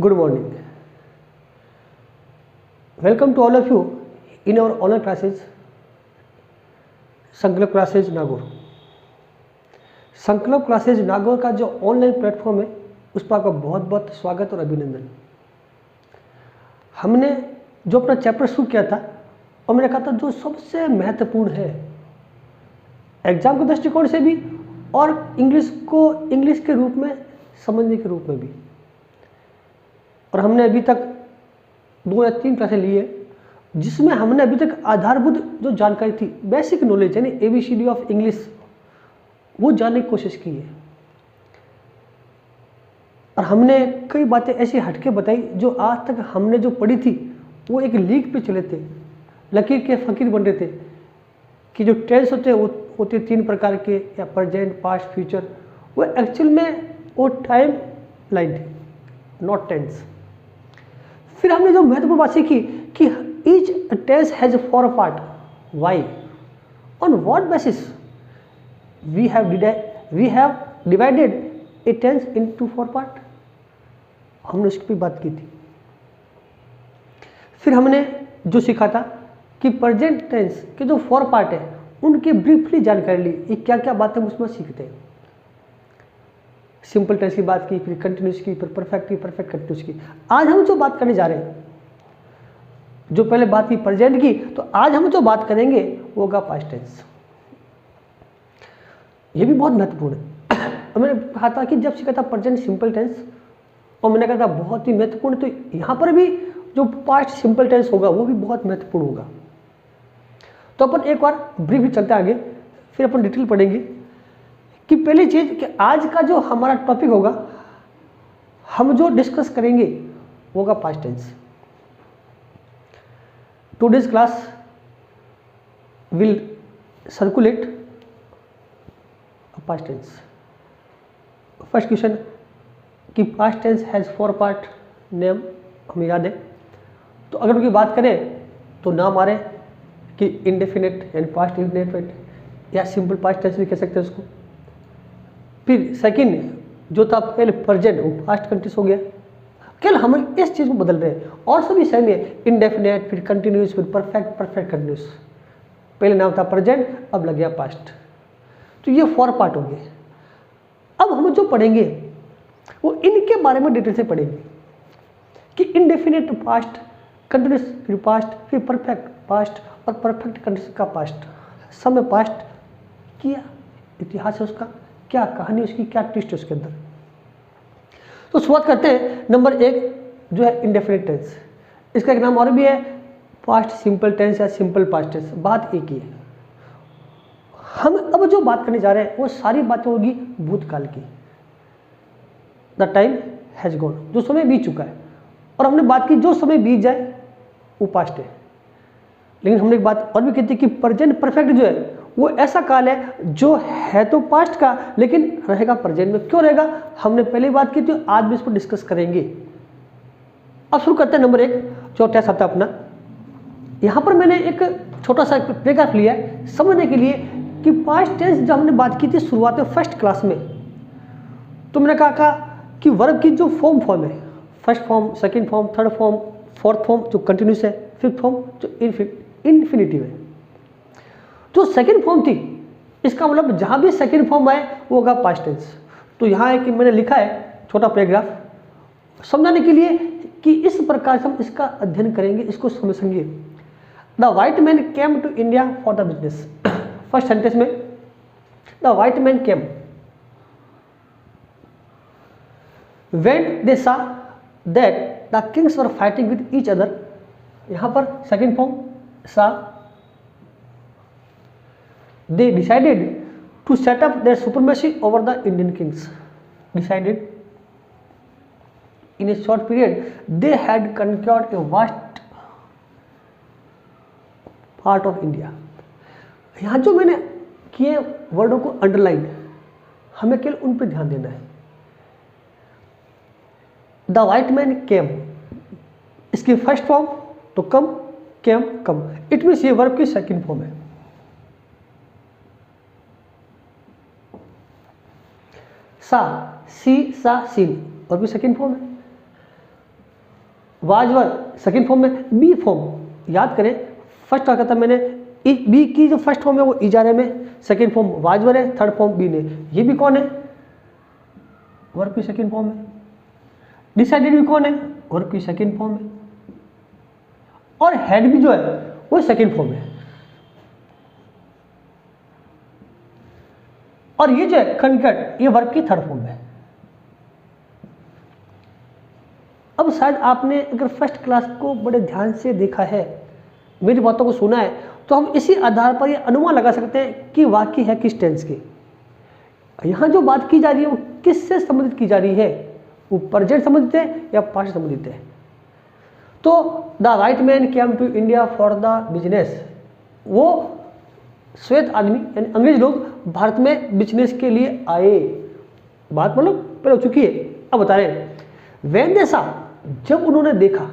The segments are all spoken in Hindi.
Good morning. Welcome to all of you in our online classes, संकल्प क्लासेज नागौर। संकल्प क्लासेज नागौर का जो ऑनलाइन प्लेटफॉर्म है उस पर आपका बहुत बहुत स्वागत और अभिनंदन। हमने जो अपना चैप्टर शुरू किया था और मैंने कहा था जो सबसे महत्वपूर्ण है एग्जाम के दृष्टिकोण से भी और इंग्लिश को इंग्लिश के रूप में समझने के रूप में भी, और हमने अभी तक 2 या 3 क्लासें ली है जिसमें हमने अभी तक आधारभूत जो जानकारी थी, बेसिक नॉलेज यानी ABCD ऑफ इंग्लिश, वो जानने की कोशिश की है। और हमने कई बातें ऐसी हटके बताई जो आज तक हमने जो पढ़ी थी वो एक लीक पे चले थे, लकीर के फकीर बन रहे थे कि जो टेंस होते हैं वो होते 3 प्रकार के, या प्रेजेंट, पास्ट, फ्यूचर। वो एक्चुअल में वो टाइम लाइन थी, नॉट टेंस। फिर हमने जो महत्वपूर्ण बात सीखी कि each tense has 4 part. Why? On what basis we have divided a tense into 4 part. हमने उसकी भी बात की थी। फिर हमने जो सीखा था कि प्रेजेंट टेंस के जो 4 पार्ट है उनकी ब्रीफली जानकारी ली, ये क्या क्या बातें हम उसमें सीखते हैं। सिंपल टेंस की बात की, फिर कंटिन्यूस की, फिर परफेक्ट की, परफेक्ट कंटिन्यूस की। आज हम जो बात करने जा रहे हैं, जो पहले बात की प्रेजेंट की, तो आज हम जो बात करेंगे वो होगा पास्ट टेंस। ये भी बहुत महत्वपूर्ण है। और मैंने कहा था कि जब सीखा था प्रेजेंट सिंपल टेंस, और मैंने कहा था बहुत ही महत्वपूर्ण, तो यहाँ पर भी जो पास्ट सिंपल टेंस होगा वो भी बहुत महत्वपूर्ण होगा। तो अपन एक बार ब्रीफ चलते आगे, फिर अपन डिटेल पढ़ेंगे कि पहली चीज कि आज का जो हमारा टॉपिक होगा, हम जो डिस्कस करेंगे वो होगा past tense. Today's class will circulate past tense. First question कि past tense has 4 part name, हमें याद है। तो अगर उनकी बात करें तो नाम आ रहे कि इंडेफिनिट एंड पास्ट इंडेफिनिट, या सिंपल पास्ट टेंस भी कह सकते हैं उसको। फिर सेकंड जो था पहले प्रेजेंट, वो पास्ट कंटिन्यूस हो गया। केवल हम इस चीज़ को बदल रहे हैं और सभी सेम है, इंडेफिनिट, फिर कंटिन्यूस, फिर परफेक्ट, परफेक्ट कंटिन्यूस। पहले नाम था प्रेजेंट, अब लग गया पास्ट। तो ये 4 पार्ट हो गए। अब हम जो पढ़ेंगे वो इनके बारे में डिटेल से पढ़ेंगे कि इंडेफिनिट पास्ट, कंटिन्यूस फिर पास्ट, फिर परफेक्ट पास्ट और परफेक्ट कंटिन्यूस का पास्ट। सब में पास्ट किया, इतिहास है उसका, क्या कहानी उसकी, क्या ट्विस्ट है उसके अंदर। तो शुरुआत करते हैं। नंबर 1 जो है इंडेफिनिट टेंस। इसका एक नाम और भी है, पास्ट सिंपल टेंस या सिंपल पास्ट टेंस। बात एक ही है। हम अब जो बात करने जा रहे हैं वो सारी बातें होगी भूतकाल की। द टाइम हैज गॉन, जो समय बीत चुका है। और हमने बात की जो समय बीत जाए वो पास्ट है। लेकिन हमने एक बात और भी कहती है कि प्रेजेंट परफेक्ट जो है वो ऐसा काल है जो है तो पास्ट का लेकिन रहेगा प्रेजेंट में। क्यों रहेगा? हमने पहले बात की थी, आज भी इस पर डिस्कस करेंगे। अब शुरू करते हैं। नंबर 1 जो टेस्ट आता है अपना, यहां पर मैंने एक छोटा सा पैराग्राफ लिया है समझने के लिए कि पास्ट टेंस जब हमने बात की थी शुरुआत में फर्स्ट क्लास में, तो मैंने कहा कि वर्ब की जो फॉर्म है, first form, second form, third form, fourth form जो कंटिन्यूस है, फिफ्थ फॉर्म जो इन्फिनिटिव है। जो सेकेंड फॉर्म थी, इसका मतलब जहां भी सेकेंड फॉर्म आए वो होगा पास्ट टेंस। तो यहाँ है कि मैंने लिखा है छोटा पैराग्राफ समझाने के लिए कि इस प्रकार से हम इसका अध्ययन करेंगे, इसको समझेंगे। The white man came to India for the business. First sentence में the white man came when they saw that the kings were fighting with each other. यहां पर second form saw. They decided to set up their supremacy over the Indian kings. Decided in a short period they had conquered a vast part of India. यहाँ जो मैंने किए वर्डों को अंडरलाइन, हमें केवल उन पर ध्यान देना है। द व्हाइट मैन केम, इसकी फर्स्ट फॉर्म तो कम, केम कम, इट मीन्स ये वर्ब की सेकेंड फॉर्म है। सा, सी, सा, सीन, और भी सेकेंड फॉर्म है। वाज वर सेकेंड फॉर्म में, बी फॉर्म याद करें फर्स्ट क्या कहता मैंने, बी की जो फर्स्ट फॉर्म है वो इजारे में, सेकेंड फॉर्म वाज वर है, थर्ड फॉर्म बी ने, ये भी कौन है, वर्ब की सेकेंड फॉर्म है। डिसाइडेड भी कौन है, वर्ब की सेकेंड फॉर्म है। और हैड भी जो है वो सेकेंड फॉर्म है। और ये जो है कंकर्ड, ये वर्ब की थर्ड फॉर्म है। अब शायद आपने अगर फर्स्ट क्लास को बड़े ध्यान से देखा है, मेरी बातों को सुना है, तो हम इसी आधार पर ये अनुमान लगा सकते हैं कि वाक्य है किस टेंस की। यहां जो बात की जा रही है वो किससे संबंधित की जा रही है, वो प्रेजेंट संबंधित है या पास्ट संबंधित है। तो the white man came to India for the business, वो श्वेत आदमी यानी अंग्रेज लोग भारत में बिजनेस के लिए आए। बात मतलब पहले हो चुकी है, अब बता रहे हैं व्हेन दे सा, जब उन्होंने देखा,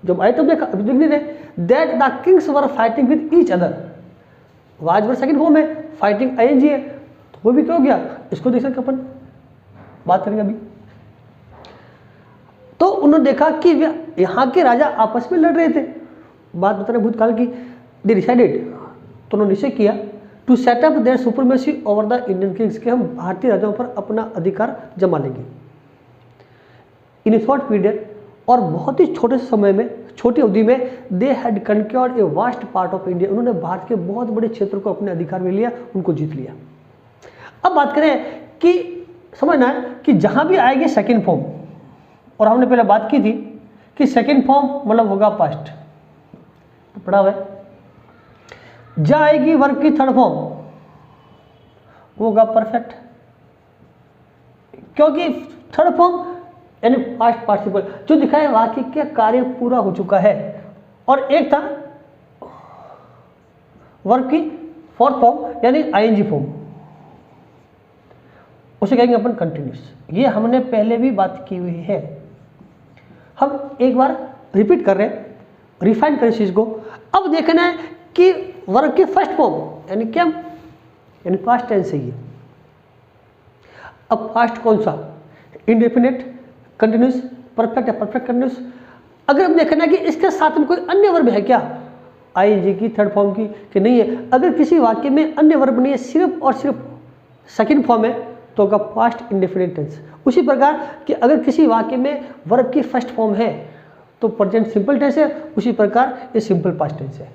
जब आए तब देखा, अभी देख नहीं रहे, that the kings were fighting with each other, was were second form है, फाइटिंग आईएनजी है, तो वो भी क्या हो गया, इसको देख सकते अपन बात करेंगे अभी। तो उन्होंने देखा कि यहाँ के राजा आपस में लड़ रहे थे, बात बता रहे भूतकाल की। दे डिसाइडेड, तो उन्होंने निश्चय किया, to set up their supremacy over the Indian kings, के हम भारतीय राजाओं पर अपना अधिकार जमा लेंगे। इन शॉर्ट पीरियड, और बहुत ही छोटे समय में, छोटी अवधि में, they had conquered a vast part of India, उन्होंने भारत के बहुत बड़े क्षेत्र को अपने अधिकार में लिया, उनको जीत लिया। अब बात करें कि समझना है कि जहां भी आएगी सेकेंड फॉर्म, और हमने पहले बात की थी कि सेकेंड फॉर्म मतलब होगा पास्ट, तो पढ़ा हुआ है। जहां आएगी वर्ब की थर्ड फॉर्म वो होगा परफेक्ट, क्योंकि थर्ड फॉर्म यानी पास्ट पार्टिसिपल जो दिखाए वाक्य का कार्य पूरा हो चुका है। और एक था वर्ब की फोर्थ फॉर्म यानी आईएनजी फॉर्म, उसे कहेंगे अपन कंटिन्यूस। ये हमने पहले भी बात की हुई है, हम एक बार रिपीट कर रहे हैं, रिफाइन करें इस चीज को। अब देखना है कि वर्ब की फर्स्ट फॉर्म यानी क्या, यानी पास्ट टेंस है ये। अब पास्ट कौन सा, इंडेफिनिट, कंटिन्यूस, परफेक्ट या परफेक्ट कंटिन्यूस। अगर हम देखना है कि इसके साथ में कोई अन्य वर्ब है क्या, आईएनजी की थर्ड फॉर्म की, कि नहीं है। अगर किसी वाक्य में अन्य वर्ब नहीं है, सिर्फ और सिर्फ सेकंड फॉर्म है, तो होगा पास्ट इंडेफिनिट टेंस। उसी प्रकार कि अगर किसी वाक्य में वर्ब की फर्स्ट फॉर्म है तो प्रेजेंट सिंपल टेंस है, उसी प्रकार ये सिंपल पास्ट टेंस है,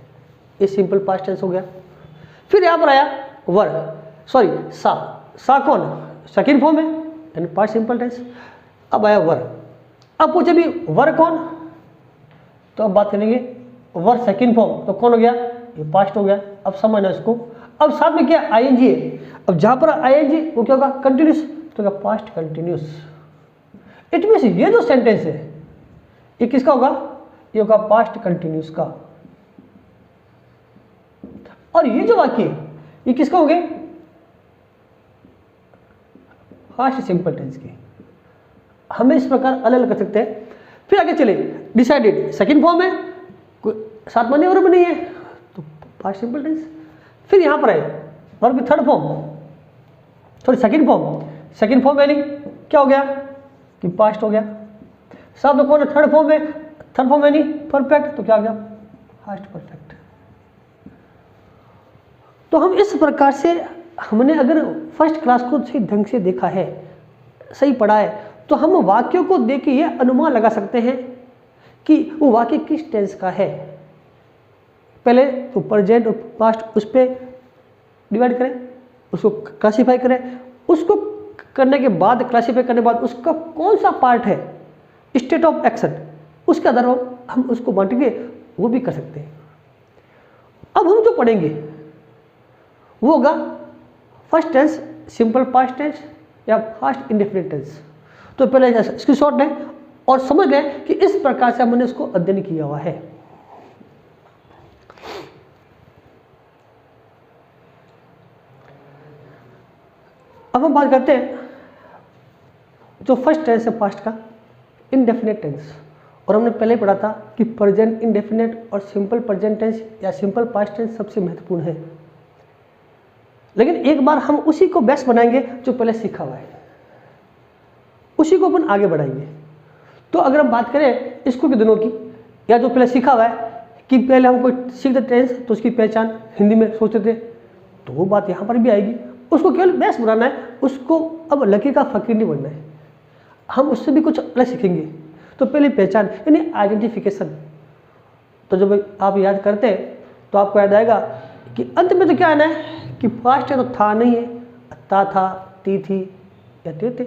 ये सिंपल पास्ट टेंस हो गया। फिर यहां पर आया वर्ब, सॉरी सा कौन, सेकंड फॉर्म है यानी पास्ट सिंपल टेंस। अब आया वर, अब पूछे भी वर कौन, तो अब बात करेंगे वर सेकंड फॉर्म, तो कौन हो गया, ये पास्ट हो गया। अब समझना इसको। अब साथ में क्या आईएनजी है, अब जहां पर आईएनजी वो क्या होगा, कंटिन्यूस, तो क्या पास्ट कंटिन्यूस। इट मींस ये जो सेंटेंस है ये किसका होगा, ये होगा पास्ट कंटिन्यूस का। और ये जो वाक्य ये किसका हो गए, पास्ट सिंपल टेंस के। हमें इस प्रकार अलग अलग कर सकते हैं। फिर आगे चले, डिसाइडेड सेकंड फॉर्म है, साथ मान्य वर्ब नहीं है, तो पास्ट सिंपल टेंस। फिर यहां पर है वर्ब की third form, sorry second form यानी क्या हो गया कि पास्ट हो गया। साथ में कौन है, थर्ड फॉर्म है, थर्ड फॉर्म यानी परफेक्ट, तो क्या हो गया पास्ट परफेक्ट। तो हम इस प्रकार से, हमने अगर फर्स्ट क्लास को सही ढंग से देखा है, सही पढ़ा है, तो हम वाक्यों को देख के यह अनुमान लगा सकते हैं कि वो वाक्य किस टेंस का है। पहले तो प्रेजेंट और पास्ट उस पर डिवाइड करें, उसको क्लासीफाई करें, उसको करने के बाद, क्लासीफाई करने के बाद उसका कौन सा पार्ट है स्टेट ऑफ एक्शन, उसके आधार पर हम उसको बांटेंगे, वो भी कर सकते हैं। अब हम जो पढ़ेंगे वो होगा first tense simple past tense या फास्ट इंडेफिनिट टेंस। तो पहले स्क्रीनशॉट लें और समझ लें कि इस प्रकार से हमने इसको अध्ययन किया हुआ है। अब हम बात करते हैं जो फर्स्ट टेंस है पास्ट का, इंडेफिनिट टेंस। और हमने पहले पढ़ा था कि प्रेजेंट इंडेफिनिट और सिंपल प्रेजेंट टेंस या सिंपल पास्ट टेंस सबसे महत्वपूर्ण है। लेकिन एक बार हम उसी को बेस्ट बनाएंगे जो पहले सीखा हुआ है, उसी को अपन आगे बढ़ाएंगे। तो अगर हम बात करें स्कूल के दिनों की, या जो पहले सीखा हुआ है कि पहले हम कोई सीखते टेंस तो उसकी पहचान हिंदी में सोचते थे, तो वो बात यहाँ पर भी आएगी। उसको केवल बेस बनाना है, उसको अब लकीर का फकीर नहीं बनना है, हम उससे भी कुछ अलग सीखेंगे। तो पहले पहचान यानी आइडेंटिफिकेशन। तो जब आप याद करते हैं तो आपको याद आएगा कि अंत में तो क्या आना है कि पास्ट है तो था नहीं है, ता था, ती थी या ते थे।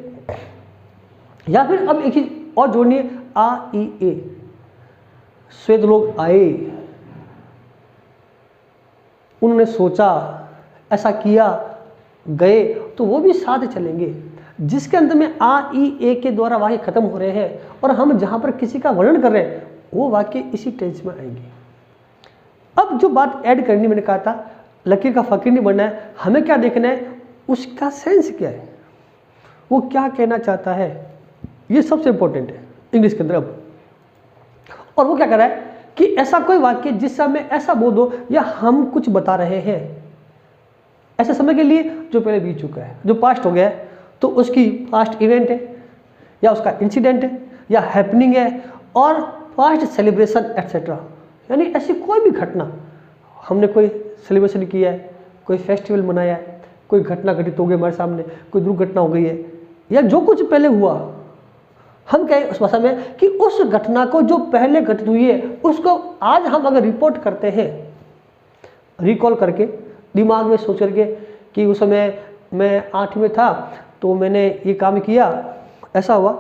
या फिर अब एक चीज और जोड़नी है, आ ई ए, श्वेत लोग आए, उन्होंने सोचा, ऐसा किया, गए, तो वो भी साथ चलेंगे। जिसके अंत में आ ई ए के द्वारा वाक्य खत्म हो रहे हैं और हम जहां पर किसी का वर्णन कर रहे हैं वो वाक्य इसी टेंस में आएंगे। अब जो बात ऐड करनी, मैंने कहा था लकीर का फकीर नहीं बनना है, हमें क्या देखना है, उसका सेंस क्या है, वो क्या कहना चाहता है, ये सबसे इंपॉर्टेंट है इंग्लिश के अंदर। अब और वो क्या कर रहा है कि ऐसा कोई वाक्य जिससे हमें ऐसा बोध हो या हम कुछ बता रहे हैं ऐसे समय के लिए जो पहले बीत चुका है, जो पास्ट हो गया है, तो उसकी पास्ट इवेंट है या उसका इंसिडेंट है या हैपनिंग है और पास्ट सेलिब्रेशन एटसेट्रा, यानी ऐसी कोई भी घटना, हमने कोई सेलिब्रेशन किया है, कोई फेस्टिवल मनाया है, कोई घटना घटित हो गई हमारे सामने, कोई दुर्घटना हो गई है, या जो कुछ पहले हुआ, हम कहें उस भाषा में कि उस घटना को जो पहले घटित हुई है उसको आज हम अगर रिपोर्ट करते हैं, रिकॉल करके, दिमाग में सोच करके कि उस समय मैं 8 में था तो मैंने ये काम किया, ऐसा हुआ,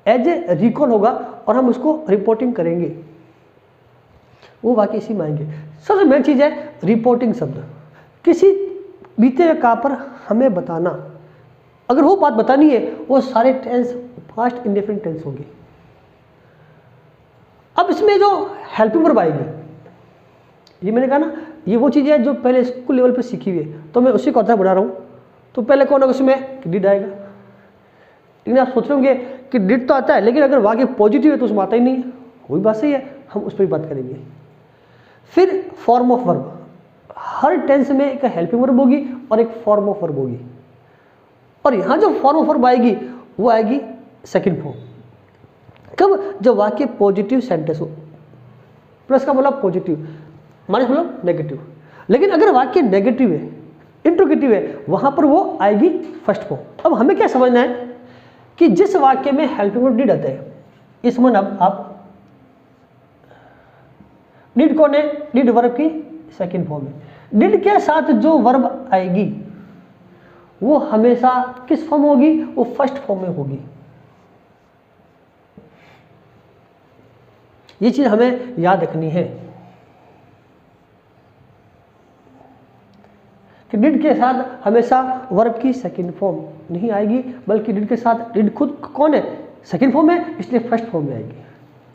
एज ए रिकॉल होगा और हम उसको रिपोर्टिंग करेंगे, वो वाकई इसी में आएंगे। सबसे मेन चीज़ है रिपोर्टिंग शब्द, किसी बीते हुए काम पर हमें बताना, अगर वो बात बतानी है वो सारे टेंस पास्ट इंडेफिनिट टेंस होगी। अब इसमें जो हेल्पिंग वर्ब आएगी, ये मैंने कहा ना, ये वो चीज़ है जो पहले स्कूल लेवल पे सीखी हुई है, तो मैं उसी को अर्थ बढ़ा रहा हूँ। तो पहले कौन होगा उसमें, डिड आएगा। लेकिन आप सोच रहे होंगे कि डिड तो आता है, लेकिन अगर वाक्य पॉजिटिव है तो उसमें आता ही नहीं है, वही बात सही है, हम उस पर भी बात करेंगे। फिर फॉर्म ऑफ वर्ब, हर टेंस में एक हेल्पिंग वर्ब होगी और एक फॉर्म ऑफ वर्ब होगी, और यहाँ जो फॉर्म ऑफ वर्ब आएगी वो आएगी सेकंड फॉर्म। कब, जब वाक्य पॉजिटिव सेंटेंस हो, प्लस का मतलब पॉजिटिव, माइनस मतलब नेगेटिव। लेकिन अगर वाक्य नेगेटिव है, इंट्रोगेटिव है, वहां पर वो आएगी फर्स्ट फॉर्म। अब हमें क्या समझना है कि जिस वाक्य में हेल्पिंग वर्ब डिड आता है, इस मन अब आप डिड कौन है, डिड वर्ब की सेकंड फॉर्म है। डिड के साथ जो वर्ब आएगी वो हमेशा किस फॉर्म होगी, वो फर्स्ट फॉर्म में होगी। ये चीज हमें याद रखनी है कि डिड के साथ हमेशा वर्ब की सेकंड फॉर्म नहीं आएगी, बल्कि डिड के साथ, डिड खुद कौन है, सेकंड फॉर्म है, इसलिए फर्स्ट फॉर्म में आएगी।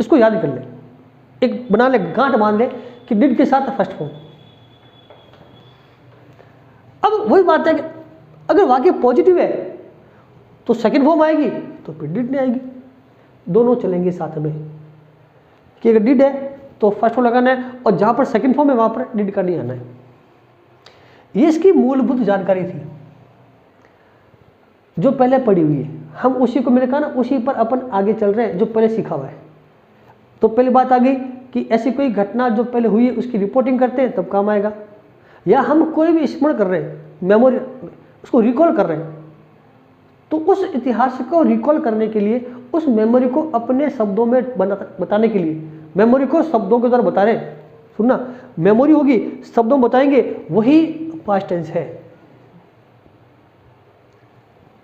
इसको याद कर ले, एक बना ले, गांठ मान ले कि डिड के साथ फर्स्ट फॉर्म। अब वही बात है कि अगर वाक्य पॉजिटिव है तो सेकंड फॉर्म आएगी, तो फिर डिड नहीं आएगी, दोनों चलेंगे साथ में। कि अगर डिड है तो फर्स्ट फॉर्म लगाना है, और जहां पर सेकंड फॉर्म है वहां पर डिड का नहीं आना है। ये इसकी मूलभूत जानकारी थी जो पहले पढ़ी हुई है, हम उसी को, मैंने कहा ना, उसी पर अपन आगे चल रहे हैं जो पहले सीखा हुआ है। तो पहली बात आ गई कि ऐसी कोई घटना जो पहले हुई है उसकी रिपोर्टिंग करते हैं तब काम आएगा, या हम कोई भी स्मरण कर रहे हैं, मेमोरी, उसको रिकॉल कर रहे हैं, तो उस इतिहास को रिकॉल करने के लिए, उस मेमोरी को अपने शब्दों में बताने के लिए, मेमोरी को शब्दों के द्वारा बता रहे हैं। सुनना, मेमोरी होगी, शब्दों में बताएंगे, वही पास्ट टेंस है।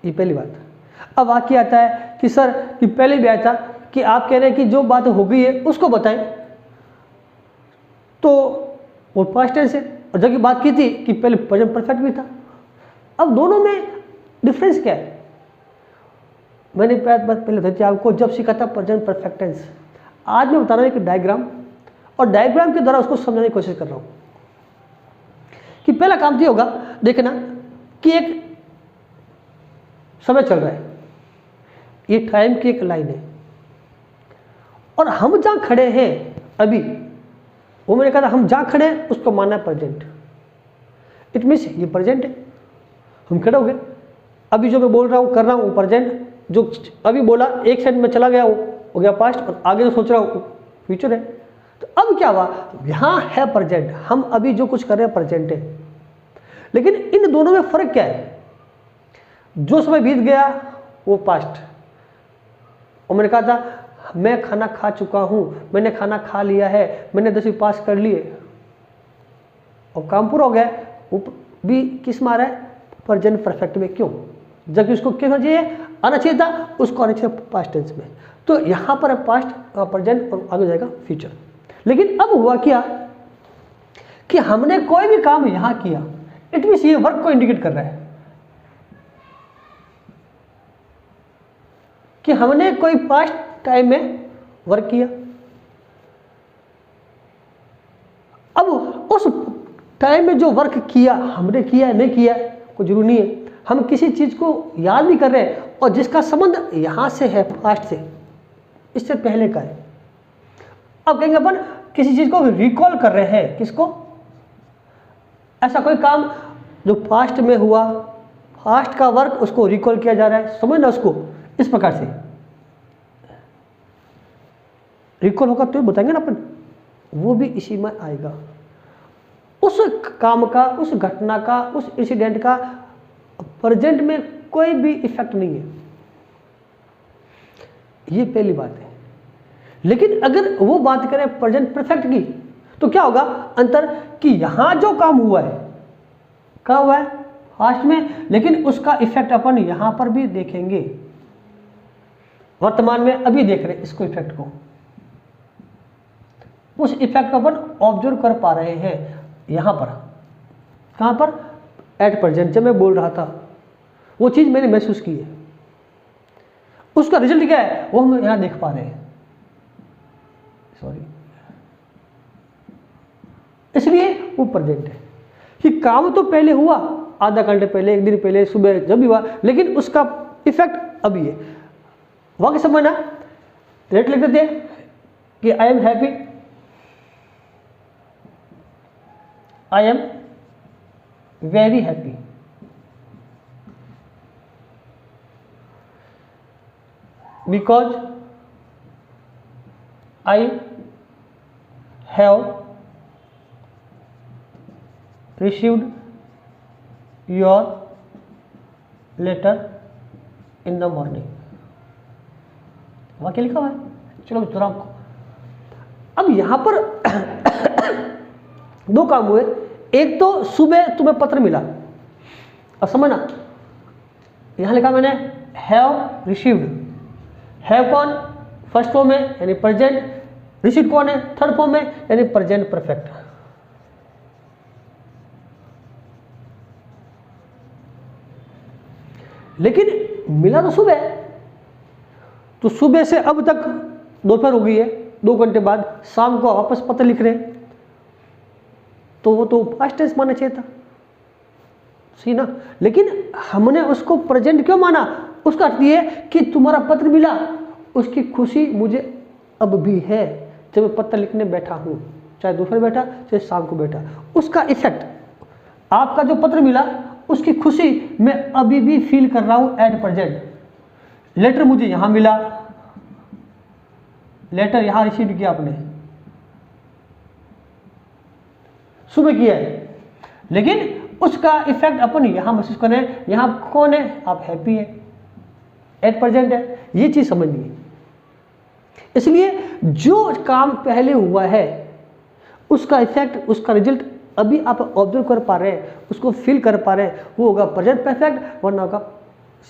ये पहली बात। अब वाक्य आता है कि सर, कि पहले भी आया था कि आप कह रहे हैं कि जो बात हो गई है उसको बताएं, तो वो पास्ट टेंस है। और जबकि बात की थी कि पहले प्रेजेंट परफेक्ट भी था। अब दोनों में डिफरेंस क्या है, मैंने पहले बताई थी आपको जब सीखा था प्रेजेंट परफेक्ट टेंस। आज मैं बता रहा हूँ एक डायग्राम, और डायग्राम के द्वारा उसको समझाने की कोशिश कर रहा हूँ कि पहला काम तो होगा, देखना कि एक समय चल रहा है, ये टाइम की एक लाइन है, और हम जहां खड़े हैं अभी, वो मैंने कहा था हम जहां खड़े हैं उसको मानना है प्रेजेंट। इट मीन्स ये प्रेजेंट है, हम खड़े हो गए, अभी जो मैं बोल रहा हूँ, कर रहा हूँ, वो प्रेजेंट। जो अभी बोला, एक सेकंड में चला गया, वो हो गया पास्ट, और आगे जो सोच रहा हूँ फ्यूचर है। तो अब क्या हुआ, यहाँ है प्रेजेंट, हम अभी जो कुछ कर रहे हैं प्रेजेंट है, लेकिन इन दोनों में फर्क क्या है, जो समय बीत गया वो पास्ट, और मैंने कहा था मैं खाना खा चुका हूँ, मैंने खाना खा लिया है, मैंने 10वीं पास कर लिए और काम पूरा हो गया, वो भी किस में आ रहा है, प्रेजेंट परफेक्ट में। क्यों, जबकि उसको क्या होना चाहिए, आना चाहिए था, उसको आना चाहिए पास्ट टेंस में। तो यहाँ पर है पास्ट, प्रेजेंट और आगे जाएगा फ्यूचर। लेकिन अब हुआ क्या कि हमने कोई भी काम यहाँ किया, इट मींस ये वर्क को इंडिकेट कर रहा है कि हमने कोई पास्ट टाइम में वर्क किया। अब उस टाइम में जो वर्क किया, हमने किया नहीं किया कोई जरूरी नहीं है, हम किसी चीज को याद भी कर रहे हैं और जिसका संबंध यहां से है पास्ट से, इससे पहले का है। अब कहेंगे अपन किसी चीज को रिकॉल कर रहे हैं, किसको, ऐसा कोई काम जो पास्ट में हुआ, पास्ट का वर्क उसको रिकॉल किया जा रहा है, समझना उसको इस प्रकार से रिकॉल होगा तो बताएंगे ना अपन, वो भी इसी में आएगा। उस काम का, उस घटना का, उस इंसिडेंट का प्रेजेंट में कोई भी इफेक्ट नहीं है, ये पहली बात है। लेकिन अगर वो बात करें प्रेजेंट परफेक्ट की, तो क्या होगा अंतर कि यहां जो काम हुआ है, क्या हुआ है पास्ट में, लेकिन उसका इफेक्ट अपन यहां पर भी देखेंगे, वर्तमान में अभी देख रहे हैं इसको, इफेक्ट को, उस इफेक्ट को अपन ऑब्जर्व कर पा रहे हैं यहां पर। कहां पर, एट प्रेजेंट, जब मैं बोल रहा था वो चीज मैंने महसूस की है, उसका रिजल्ट क्या है वो हम यहां देख पा रहे हैं, सॉरी, इसलिए वो प्रेजेंट है कि काम तो पहले हुआ, आधा घंटे पहले, एक दिन पहले, सुबह जब भी हुआ, लेकिन उसका इफेक्ट अभी है। वाक्य समझना, डायरेक्ट लिख देते हैं कि I am happy, I am very happy, because I have received your letter in the morning। वाक्य लिखा हुआ है, चलो दोहराओ आपको। अब यहां पर दो काम हुए, एक तो सुबह तुम्हें पत्र मिला, अब समझना यहां लिखा मैंने हैव रिसीव्ड, हैव कौन फर्स्ट फॉर्म में यानी प्रेजेंट, रिसीव्ड कौन है थर्ड फॉर्म में यानी प्रेजेंट परफेक्ट। लेकिन मिला तो सुबह, तो सुबह से अब तक दोपहर हो गई है, 2 घंटे बाद शाम को वापस पत्र लिख रहे हैं, तो वो तो पास्ट टेंस मानना चाहिए था, सही ना। लेकिन हमने उसको प्रेजेंट क्यों माना, उसका अर्थ ये है कि तुम्हारा पत्र मिला, उसकी खुशी मुझे अब भी है जब मैं पत्र लिखने बैठा हूं, चाहे दोपहर बैठा चाहे शाम को बैठा, उसका इफेक्ट, आपका जो पत्र मिला उसकी खुशी मैं अभी भी फील कर रहा हूं एट प्रेजेंट। लेटर मुझे यहां मिला, लेटर यहां रिसीव किया आपने, सुबह किया है, लेकिन उसका इफेक्ट अपन यहां महसूस कर रहे हैं। यहां कौन है, आप हैप्पी है, एट प्रेजेंट है, ये चीज समझनी है। इसलिए जो काम पहले हुआ है उसका इफेक्ट, उसका रिजल्ट अभी आप ऑब्जर्व कर पा रहे हैं, उसको फील कर पा रहे हैं, वो होगा प्रेजेंट परफेक्ट, वरना होगा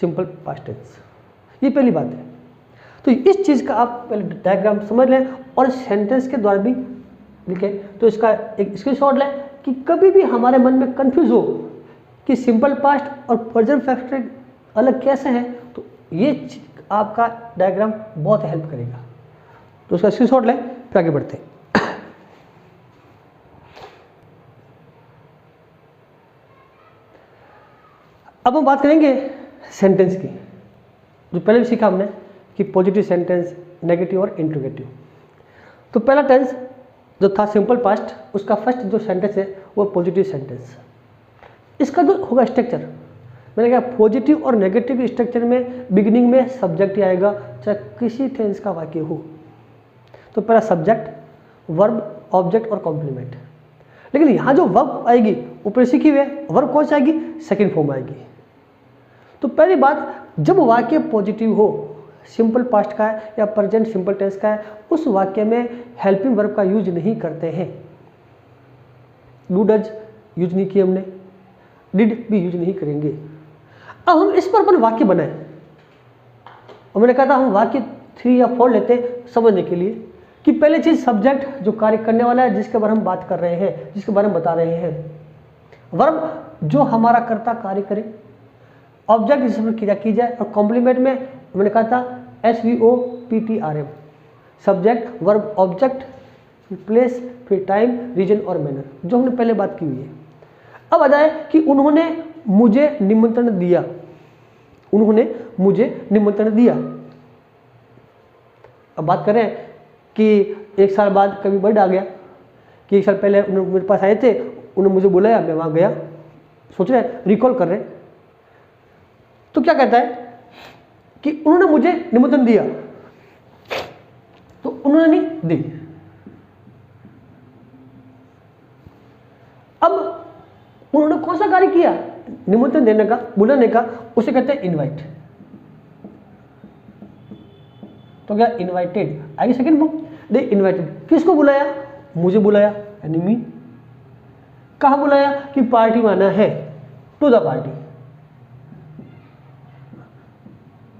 सिंपल पास्ट टेंस। ये पहली बात है। तो इस चीज का आप पहले डायग्राम समझ लें और सेंटेंस के द्वारा भी लिखें। तो इसका एक स्क्रीनशॉट लें कि कभी भी हमारे मन में कंफ्यूज हो कि सिंपल पास्ट और प्रेजेंट परफेक्ट अलग कैसे हैं, तो ये आपका डायग्राम बहुत हेल्प करेगा। तो उसका स्क्रीनशॉट लें, फिर आगे बढ़ते हैं। अब हम बात करेंगे सेंटेंस की, जो पहले भी सीखा हमने कि पॉजिटिव सेंटेंस, नेगेटिव और इंट्रोगेटिव। तो पहला टेंस जो था सिंपल पास्ट, उसका फर्स्ट जो सेंटेंस है वो पॉजिटिव सेंटेंस। इसका जो होगा स्ट्रक्चर, मैंने कहा पॉजिटिव और नेगेटिव स्ट्रक्चर में बिगिनिंग में सब्जेक्ट ही आएगा, चाहे किसी टेंस का वाक्य हो। तो पहला सब्जेक्ट, वर्ब, ऑब्जेक्ट और कॉम्प्लीमेंट। लेकिन यहाँ जो वर्ब आएगी ऊपर सीखी हुई है, वर्ब कौन सी आएगी? सेकंड फॉर्म आएगी। तो पहली बात, जब वाक्य पॉजिटिव हो, सिंपल पास्ट का है या प्रेजेंट सिंपल टेंस का है, उस वाक्य में हेल्पिंग वर्ब का यूज नहीं करते हैं। डू डज यूज नहीं किया हमने, डिड भी यूज नहीं करेंगे। अब हम इस पर अपन वाक्य बनाए, और मैंने कहा था हम वाक्य 3 या 4 लेते हैं समझने के लिए कि पहले चीज सब्जेक्ट जो कार्य करने वाला है, जिसके बारे में बात कर रहे हैं, जिसके बारे में बता रहे हैं। वर्ब जो हमारा कर्ता कार्य करे, ऑब्जेक्ट जिस पर क्रिया की जाए, और कॉम्प्लीमेंट में मैंने कहा था SVOPTRM, subject verb object, place, फिर टाइम, रीजन और मैनर, जो हमने पहले बात की हुई है। अब आ जाए कि उन्होंने मुझे निमंत्रण दिया, उन्होंने मुझे निमंत्रण दिया। अब बात करें कि 1 साल बाद कभी बर्ड आ गया कि 1 साल पहले उन्होंने मेरे पास आए थे, उन्होंने मुझे बुलाया, मैं वहाँ गया, सोच रहे रिकॉल कर रहे, तो क्या कहता है कि उन्होंने मुझे निमंत्रण दिया, तो उन्होंने नहीं दी। अब उन्होंने कौन सा कार्य किया? निमंत्रण देने का, बुलाने का, उसे कहते हैं इनवाइट। तो क्या इनवाइटेड आएगी सेकंड फॉर्म। दे इनवाइटेड, किसको बुलाया? मुझे बुलाया, यानी मी। कहाँ बुलाया? कि पार्टी में आना है, टू द पार्टी।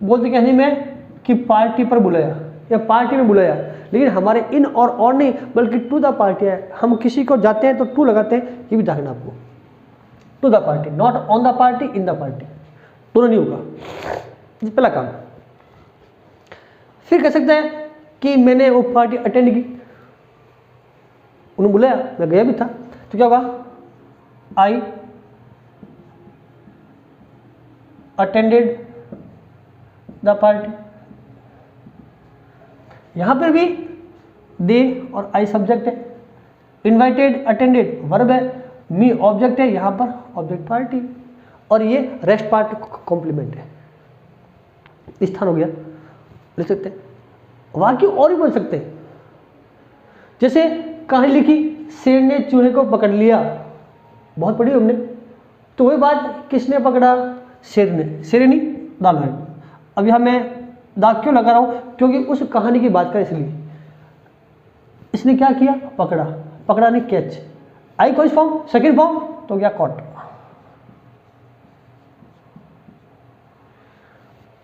बोलते क्या नहीं मैं कि पार्टी पर बुलाया या पार्टी में बुलाया, लेकिन हमारे इन और नहीं, बल्कि टू द पार्टी है। हम किसी को जाते हैं तो टू लगाते हैं, ये भी देखना आपको, to the party, not on the party, in the party, दोनों नहीं होगा। ये पहला काम। फिर कह सकते हैं कि मैंने वो पार्टी अटेंड की, उन्होंने बुलाया, मैं गया भी था, तो क्या होगा? I attended the party. यहां पर भी दे और आई सब्जेक्ट है, इनवाइटेड अटेंडेड वर्ब है, मी ऑब्जेक्ट है, यहां पर ऑब्जेक्ट पार्टी, और ये रेस्ट पार्ट कॉम्प्लीमेंट है। स्थान हो गया, लिख सकते हैं। वाक्य और भी बोल सकते हैं, जैसे कहानी लिखी, शेर ने चूहे को पकड़ लिया, बहुत पढ़ी हमने, तो वही बात किसने पकड़ा? शेर ने, शेर नहीं दाल है। अब यहां मैं दाग क्यों लगा रहा हूं? क्योंकि उस कहानी की बात करें, इसलिए इसने क्या किया? पकड़ा, पकड़ा नहीं कैच। आई कौन सी फॉर्म? सेकंड फॉर्म, तो क्या कॉट।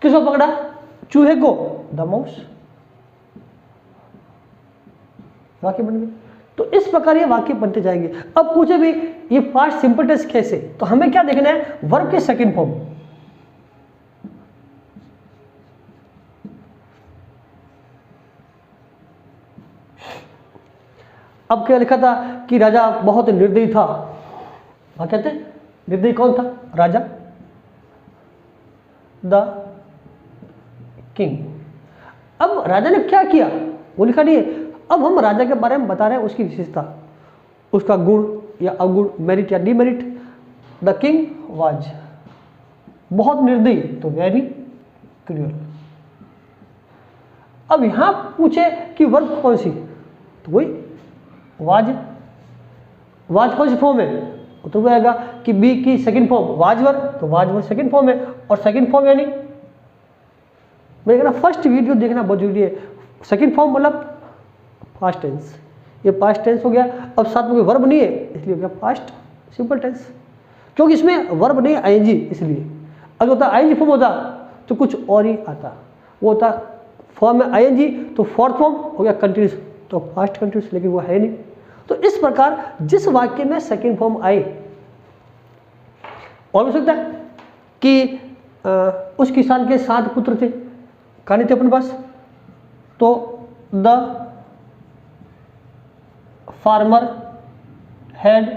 किसको पकड़ा? चूहे को, द माउस। वाक्य बन गए। तो इस प्रकार ये वाक्य बनते जाएंगे। अब पूछे भी ये पास्ट सिंपल टेंस कैसे, तो हमें क्या देखना है? वर्ब के सेकंड फॉर्म। अब क्या लिखा था कि राजा बहुत निर्दयी था। वहां कहते हैं निर्दयी कौन था? राजा, द किंग। अब राजा ने क्या किया वो लिखा नहीं है। अब हम राजा के बारे में बता रहे हैं, उसकी विशेषता, उसका गुण या अवगुण, मेरिट या डिमेरिट। द किंग वाज, बहुत निर्दयी, तो वेरी क्रूअल। अब यहां पूछे कि वर्ब कौन सी, तो वही वाज। वाज कौन सी फॉर्म है? तो वो आएगा कि बी की सेकंड फॉर्म वाज वर्ब, तो वाज वर्ब सेकंड फॉर्म है। और सेकंड फॉर्म यानी मैंने कहा फर्स्ट वीडियो देखना बहुत जरूरी है। सेकंड फॉर्म मतलब पास्ट टेंस, ये पास्ट टेंस हो गया। अब साथ में कोई वर्ब नहीं है, इसलिए हो गया पास्ट सिंपल टेंस, क्योंकि इसमें वर्ब नहीं आईएनजी। इसलिए अगर होता आईएनजी फॉर्म होता तो कुछ और ही आता, वो होता फॉर्म में आईएनजी, तो फोर्थ फॉर्म हो गया कंटिन्यूस, तो पास्ट कंटिन्यूस, लेकिन वो है नहीं। तो इस प्रकार जिस वाक्य में सेकंड फॉर्म आए, और हो सकता है कि उस किसान के 7 पुत्र थे, कहानी थे अपने पास, तो द फार्मर हैड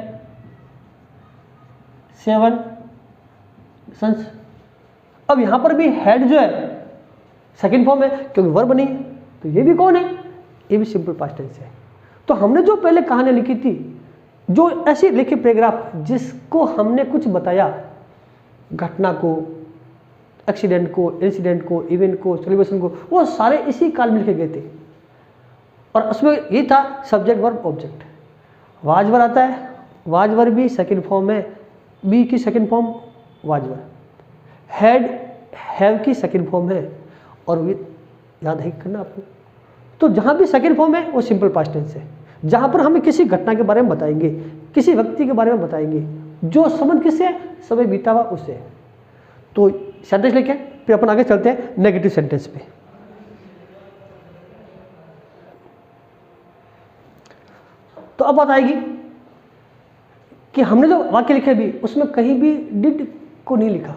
7 सन्स। अब यहां पर भी हैड जो है सेकंड फॉर्म है, क्योंकि वर्ब नहीं है, तो ये भी कौन है? ये भी सिंपल पास्ट टेंस है। तो हमने जो पहले कहानी लिखी थी, जो ऐसी लिखी पैराग्राफ जिसको हमने कुछ बताया, घटना को, एक्सीडेंट को, इंसिडेंट को, इवेंट को, सेलिब्रेशन को, वो सारे इसी काल मिल के गए थे। और उसमें ये था सब्जेक्ट वर्ब ऑब्जेक्ट। वाजवर आता है, वाजवर भी सेकंड फॉर्म है, बी की सेकंड फॉर्म वाजवर, हैड हैव की सेकंड फॉर्म है, और विद याद है करना आपको। तो जहाँ भी सेकंड फॉर्म है वो सिंपल पास्ट टेंस है। जहाँ पर हमें किसी घटना के बारे में बताएंगे, किसी व्यक्ति के बारे में बताएंगे, जो संबंध किससे है, समय बीता हुआ उससे। तो सेंटेंस लेके फिर अपन आगे चलते हैं नेगेटिव सेंटेंस पे। तो अब बात आएगी कि हमने जो वाक्य लिखे भी उसमें कहीं भी डिड को नहीं लिखा।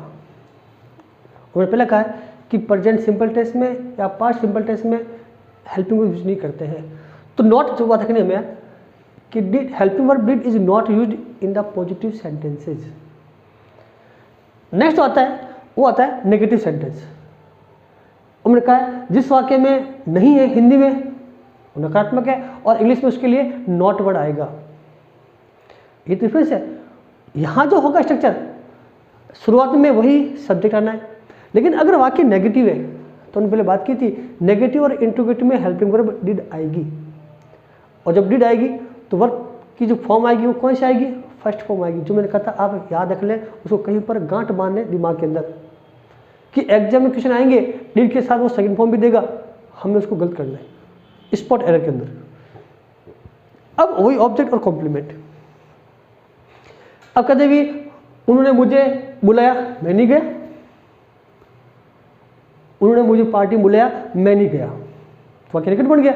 हमने पहले कहा है कि प्रेजेंट सिंपल टेंस में या पास्ट सिंपल टेंस में हेल्पिंग वर्ब यूज नहीं करते हैं। तो नॉट जो बात रखने में कि did, helping verb did is not used in the positive sentences. Next आता है वो आता है नेगेटिव सेंटेंस। हमने कहा है जिस वाक्य में नहीं है हिंदी में वो नकारात्मक है और इंग्लिश में उसके लिए नॉट वर्ड आएगा। ये डिफरेंस है। यहाँ जो होगा स्ट्रक्चर शुरुआत में वही सब्जेक्ट आना है, लेकिन अगर वाक्य नेगेटिव है तो हमने पहले बात की थी नेगेटिव और इंट्रोगेटिव में हेल्पिंग वर्ब डिड आएगी, और जब डिड आएगी तो वर्ब की जो फॉर्म आएगी वो कौन सी आएगी, फर्स्ट फॉर्म आएगी। जो मैंने कहा था आप याद रख लें, उसको कहीं पर गांठ बांध लें दिमाग के अंदर कि एग्जाम में क्वेश्चन आएंगे डिड के साथ वो सेकंड फॉर्म भी देगा, हमने उसको गलत करना है स्पॉट एरर के अंदर। अब वही ऑब्जेक्ट और कॉम्प्लीमेंट। अब कहते भी उन्होंने मुझे बुलाया मैं नहीं गया, उन्होंने मुझे पार्टी बुलाया मैं नहीं गया, तो वाक्य नेगेटिव बन गया।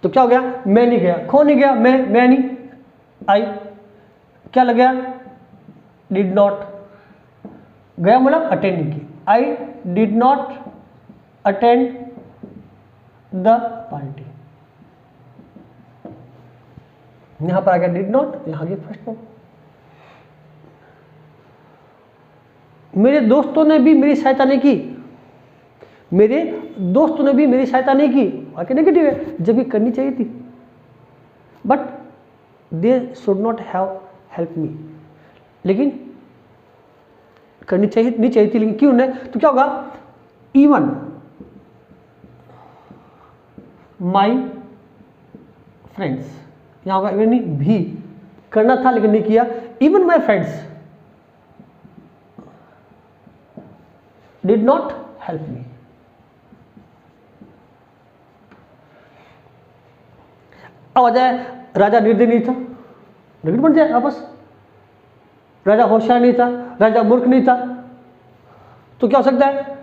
तो क्या हो गया, मैं नहीं गया, कौन नहीं गया, मैं नहीं, आई क्या लग गया, डिड नॉट, गया मतलब अटेंड नहीं की, आई did not attend the party. यहां पर आ गया डिड नॉट, यहां गया फर्स्ट फॉर्म। मेरे दोस्तों ने भी मेरी सहायता नहीं की, मेरे दोस्तों ने भी मेरी सहायता नहीं की, वाक्य नेगेटिव है, जब भी करनी चाहिए थी, but they should not have help me, लेकिन करनी चाहिए नहीं चाहिए थी, लेकिन क्यों नहीं, तो क्या होगा, इवन माई फ्रेंड्स, यहां होगा इवन नहीं भी, करना था लेकिन नहीं किया, even my friends did not help me. अब आ जाए राजा निर्दयी नहीं था, नेगेटिव बन जाए वापस, राजा होशियार नहीं था, राजा मूर्ख नहीं था, तो क्या हो सकता है,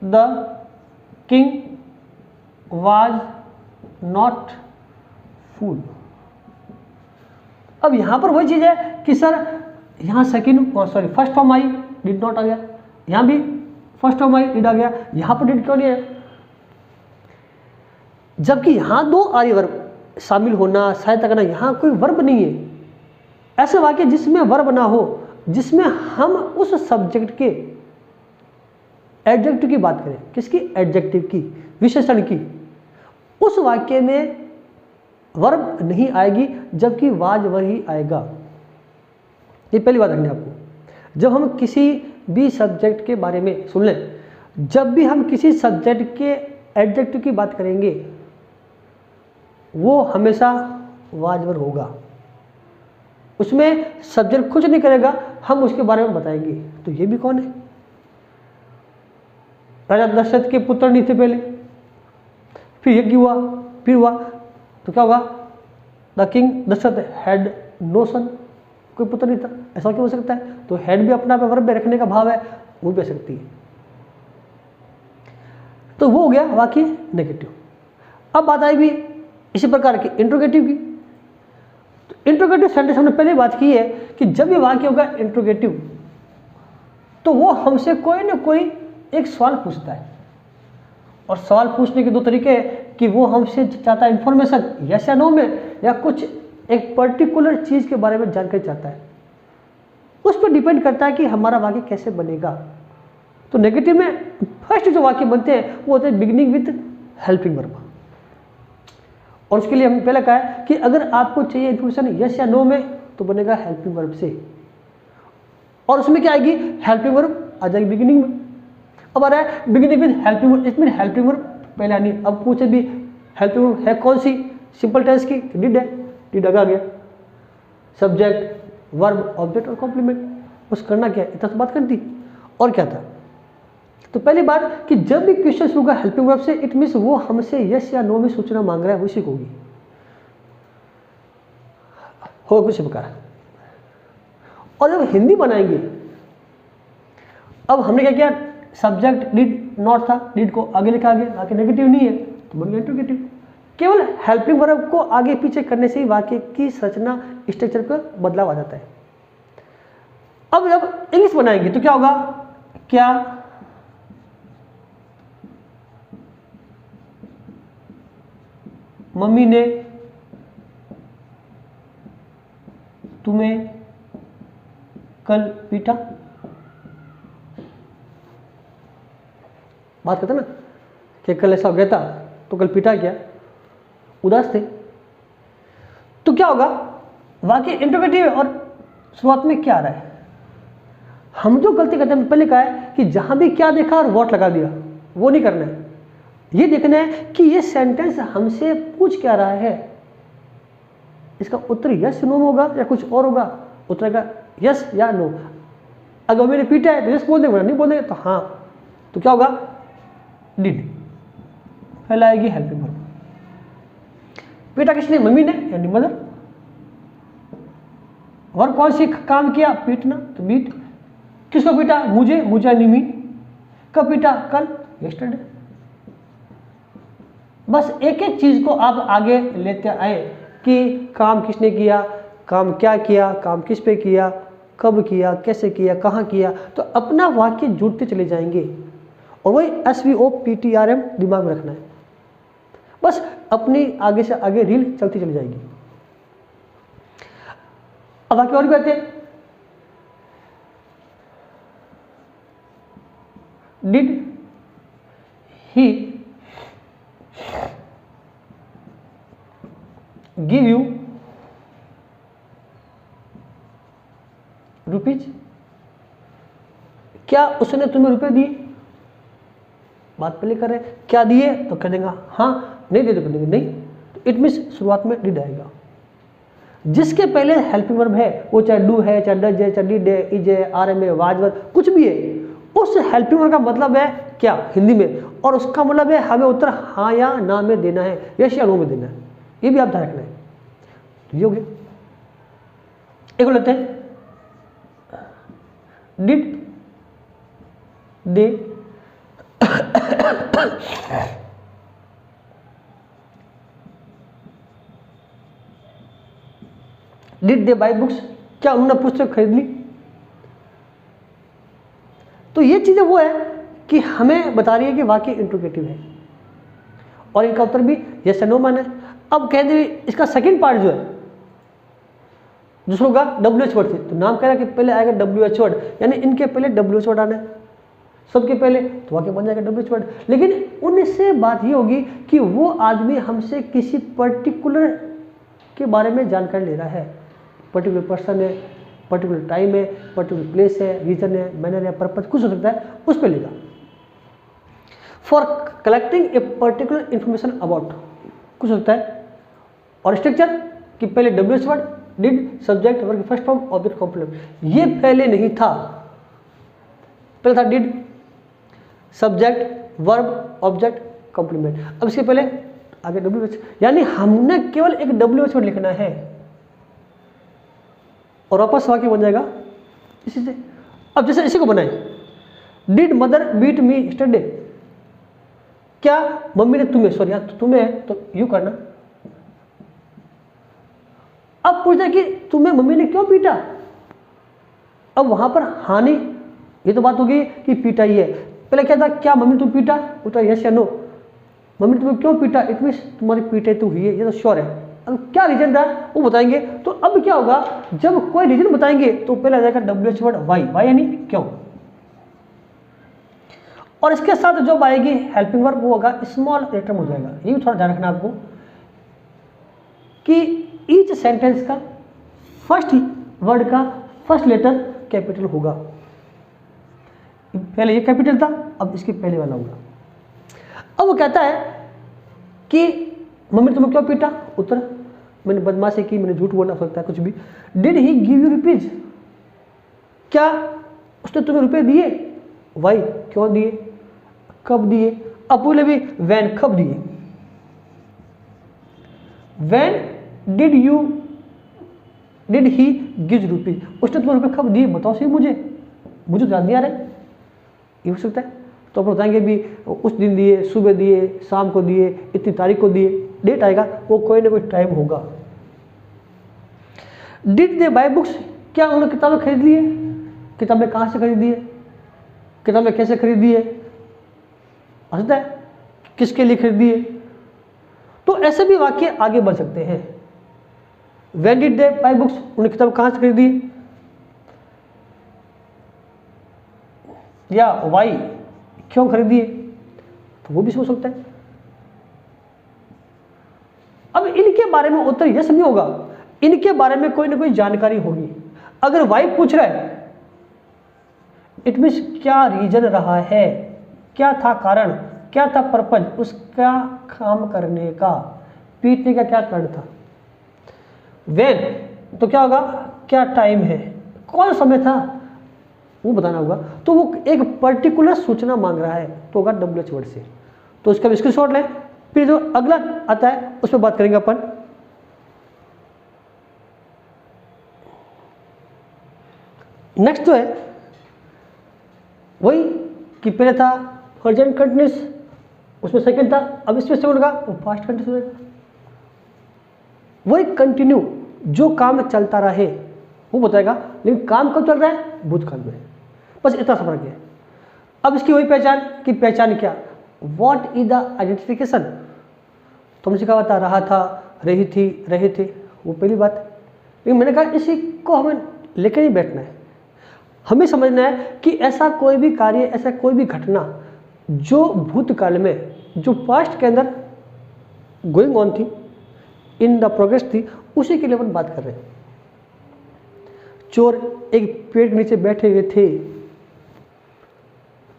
the king was not fool. अब यहां पर वही चीज है कि सर यहां second sorry first form I did not आ गया, यहां भी फर्स्ट फॉर्म आई डिड आ गया, यहां पर डिड क्यों नहीं है, जबकि यहां दो आर्य वर्ब शामिल होना, सहायता करना, यहां कोई वर्ब नहीं है। ऐसे वाक्य जिसमें वर्ब ना हो, जिसमें हम उस सब्जेक्ट के एडजेक्टिव की बात करें, किसकी, एडजेक्टिव की, विशेषण की, उस वाक्य में वर्ब नहीं आएगी, जबकि वाज वर ही आएगा। ये पहली बात रखनी आपको। जब हम किसी भी सब्जेक्ट के बारे में सुन लें, जब भी हम किसी सब्जेक्ट के एडजेक्टिव की बात करेंगे वो हमेशा वाजवर होगा, उसमें सब्जेक्ट कुछ नहीं करेगा, हम उसके बारे में बताएंगे। तो ये भी कौन है, राजा दशरथ के पुत्र नहीं थे पहले, फिर यज्ञ हुआ, फिर हुआ, तो क्या होगा, the king Dasharath had no son, कोई पुत्र नहीं था, ऐसा क्यों हो सकता है, तो हैड भी अपना वर्ब में रखने का भाव है, वो भी आ सकती है। तो वो हो गया वाक्य नेगेटिव। अब बात आएगी इसी प्रकार की इंट्रोगेटिव की। तो इंट्रोगेटिव सेंटेंस हमने पहले बात की है कि जब ये वाक्य होगा इंट्रोगेटिव तो वो हमसे कोई ना कोई एक सवाल पूछता है, और सवाल पूछने के दो तरीके हैं कि वो हमसे चाहता है इंफॉर्मेशन यस या नो में, या कुछ एक पर्टिकुलर चीज के बारे में जानकारी चाहता है। उस पर डिपेंड करता है कि हमारा वाक्य कैसे बनेगा। तो नेगेटिव में फर्स्ट जो वाक्य बनते हैं वो होते हैं बिगिनिंग विद हेल्पिंग वर्ब, और उसके लिए हमने पहले कहा है कि अगर आपको चाहिए इन्फॉर्मेशन यस या नो में तो बनेगा हेल्पिंग वर्ब से, और उसमें क्या आएगी, हेल्पिंग वर्ब आ जाएगी बिगिनिंग में। अब आ रहा है बिगिनिंग विद हेल्पिंग वर्ब, इसमें हेल्पिंग वर्ब पहले आनी। अब पूछे भी हेल्पिंग वर्ब है कौन सी, सिंपल टेंस की, डिड है, डिड आ गया। सब्जेक्ट वर्ब ऑब्जेक्ट और कॉम्प्लीमेंट, बस करना क्या है, इतना तो बात कर दी। और क्या था, तो पहली बात कि जब भी क्वेश्चन शुरू होगा हेल्पिंग वर्ब से, इट मीन्स वो हमसे यस या नो में सूचना मांग रहा है, उसी को होगी, हो कुछ प्रकार। और जब हिंदी बनाएंगे, अब हमने क्या किया, सब्जेक्ट डिड नॉट था, डिड को आगे लिखा, आगे नेगेटिव नहीं है तो बन गया इंट्रोगेटिव। केवल हेल्पिंग वर्ब को आगे पीछे करने से ही वाक्य की संरचना स्ट्रक्चर पर बदलाव आ जाता है। अब जब इंग्लिश बनाएंगे तो क्या होगा, क्या मम्मी ने तुम्हें कल पीटा, बात करते ना कि कल ऐसा हो गया था तो कल पीटा क्या, उदास थे, तो क्या होगा, वाक्य इंट्रोगेटिव है और शुरुआत में क्या आ रहा है। हम जो गलती करते हैं, पहले कहा है कि जहां भी क्या देखा और व्हाट लगा दिया, वो नहीं करना है। ये देखना है कि ये सेंटेंस हमसे पूछ क्या रहा है, इसका उत्तर यस नो होगा या कुछ और होगा, उत्तर का यस या नो। अगर मैंने पीटा है तो यस बोल देंगे, नहीं बोलेंगे तो हाँ, तो क्या होगा, डिड पहले आएगी हेल्पिंग वर्ब। पीटा किसने, मम्मी ने यानी मदर। और कौन सी काम किया, पीटना, तो बीट। किसको पीटा, मुझे, मुझे यानी मी। कब पीटा, कल, यस्टरडे। बस एक एक चीज को आप आगे लेते आए कि काम किसने किया, काम क्या किया, काम किस पे किया, कब किया, कैसे किया, कहाँ किया, तो अपना वाक्य जुड़ते चले जाएंगे। और वही SVOPTRM दिमाग में रखना है, बस अपनी आगे से आगे रील चलती चली जाएगी। अब वाक्य और भी आते हैं, did he give you rupees, क्या उसने तुम्हें रुपए दिए, बात पहले कर रहे हैं, क्या दिए तो कह देगा हाँ, नहीं दिए तो कह देंगे नहीं, तो इट मीन्स शुरुआत में डिड आएगा। जिसके पहले हेल्पिंग वर्ब है, वो चाहे डू है, चाहे डज है, चाहे डिड है, इज है, आर है, वाज वर, कुछ भी है, उस हेल्पिंग वर्ब का मतलब है क्या हिंदी में, और उसका मतलब है हमें उत्तर हाँ या ना में देना है, यस या नो में देना है। ये भी आप ध्यान रखना है। तो ये हो गया। एक लेते हैं, did they did they buy books, क्या उन्होंने पुस्तक खरीद ली। तो ये चीजें वो है कि हमें बता रही है कि वाक्य इंट्रोगेटिव है और इनका उत्तर भी यस या नो माना है। अब कह दे इसका सेकंड पार्ट जो है, दूसरा होगा WH वर्ड से, तो नाम कह रहा है कि पहले आएगा WH वर्ड, यानी इनके पहले WH वर्ड आना है सबके पहले, तो वाक्य बन जाएगा WH वर्ड। लेकिन उनसे बात ये होगी कि वो आदमी हमसे किसी पर्टिकुलर के बारे में जानकारी ले रहा है, पर्टिकुलर पर्सन है, पर्टिकुलर टाइम है, पर्टिकुलर प्लेस है, रीजन है, मैनर है, पर्पज, कुछ हो सकता है, उस पर लेगा। For collecting a particular information about, कुछ हो सकता है। और स्ट्रक्चर कि पहले WH word, did, subject, verb की फर्स्ट फॉर्म, ऑब्जेक्ट कॉम्प्लीमेंट, ये पहले नहीं था, पहले था did, subject, verb, object, complement. अब इसके पहले आगे WH, यानी हमने केवल एक WH वर्ड लिखना है और वापस वाक्य बन जाएगा इसी से। अब जैसे इसी को बनाए, did mother beat me yesterday, क्या मम्मी ने तुम्हें, सॉरी यहाँ तुम्हें तो यू करना। अब पूछता है कि तुम्हें मम्मी ने क्यों पीटा, अब वहां पर हानि, ये तो बात होगी कि पीटा ही है। पहले क्या था, क्या मम्मी तुम पीटा, उत्तर यस या नो। मम्मी तुम्हें क्यों पीटा, इट मींस तुम्हारी पीटे तो हुई है, ये तो श्योर है। अब क्या रीजन था वो बताएंगे। तो अब क्या होगा, जब कोई रीजन बताएंगे तो पहले आ जाएगा WH वर्ड वाई, वाई यानी क्यों। और इसके साथ जो आएगी हेल्पिंग वर्ब वो होगा स्मॉल लेटर में हो जाएगा। ये भी थोड़ा ध्यान रखना आपको कि ईच सेंटेंस का फर्स्ट वर्ड का फर्स्ट लेटर कैपिटल होगा। पहले ये कैपिटल था, अब इसके पहले वाला होगा। अब वो कहता है कि मम्मी ने तुम्हें क्यों पीटा? उत्तर, मैंने बदमाशी की, मैंने झूठ बोला, सकता है कुछ भी। Did he give you rupees? क्या उसने तुम्हें रुपए दिए? वाई, क्यों दिए? कब दिए? अब बोले भी वैन, कब दिए? When did he give rupees? उसने तुम्हें रुपए कब दिए? बताओ सही मुझे तो याद नहीं आ रहा है। ये हो सकता है, तो अपन बताएंगे भी उस दिन दिए, सुबह दिए, शाम को दिए, इतनी तारीख को दिए, डेट आएगा, वो कोई ना कोई टाइम होगा। Did they buy books? क्या उन्होंने किताबें खरीद ली है? किताबें कहाँ से खरीदी है? किताबें कैसे खरीदी है? समझता है किसके लिए खरीदी है? तो ऐसे भी वाक्य आगे बढ़ सकते हैं। When did they buy books? उन्होंने किताब कहाँ से खरीदी? या why, क्यों खरीदी है? तो वो भी सोच सकता है। अब इनके बारे में उत्तर यस नहीं होगा, इनके बारे में कोई ना कोई जानकारी होगी। अगर वाई पूछ रहा है, इट मीन्स क्या रीजन रहा है, क्या था कारण, क्या था पर्पज उसका काम करने का, पीटने का क्या कारण था। वेन तो क्या होगा, क्या टाइम है, कौन समय था, वो बताना होगा। तो वो एक पर्टिकुलर सूचना मांग रहा है, तो होगा WH वर्ड से। तो इसका स्क्रीनशॉट लें, फिर जो अगला आता है उस पर बात करेंगे अपन। नेक्स्ट जो है वही कि पहले था प्रेजेंट कंटिन्यूस, उसमें सेकंड था, अब इसमें सेकंड का वो पास्ट कंटिन्यूस होगा। वही कंटिन्यू, जो काम चलता रहे वो बताएगा, लेकिन काम कब चल रहा है? भूतकाल में। बस इतना समझ गया। अब इसकी वही पहचान कि पहचान क्या, व्हाट इज द आइडेंटिफिकेशन। तुमने सिखा था रहा था, रही थी, रहे थे, वो पहली बात है। लेकिन मैंने कहा इसी को हमें लेकर नहीं बैठना है, हमें समझना है कि ऐसा कोई भी कार्य, ऐसा कोई भी घटना जो भूतकाल में, जो पास्ट के अंदर गोइंग ऑन थी, इन द प्रोग्रेस थी, उसी के लिए अपन बात कर रहे हैं। चोर एक पेड़ के नीचे बैठे हुए थे,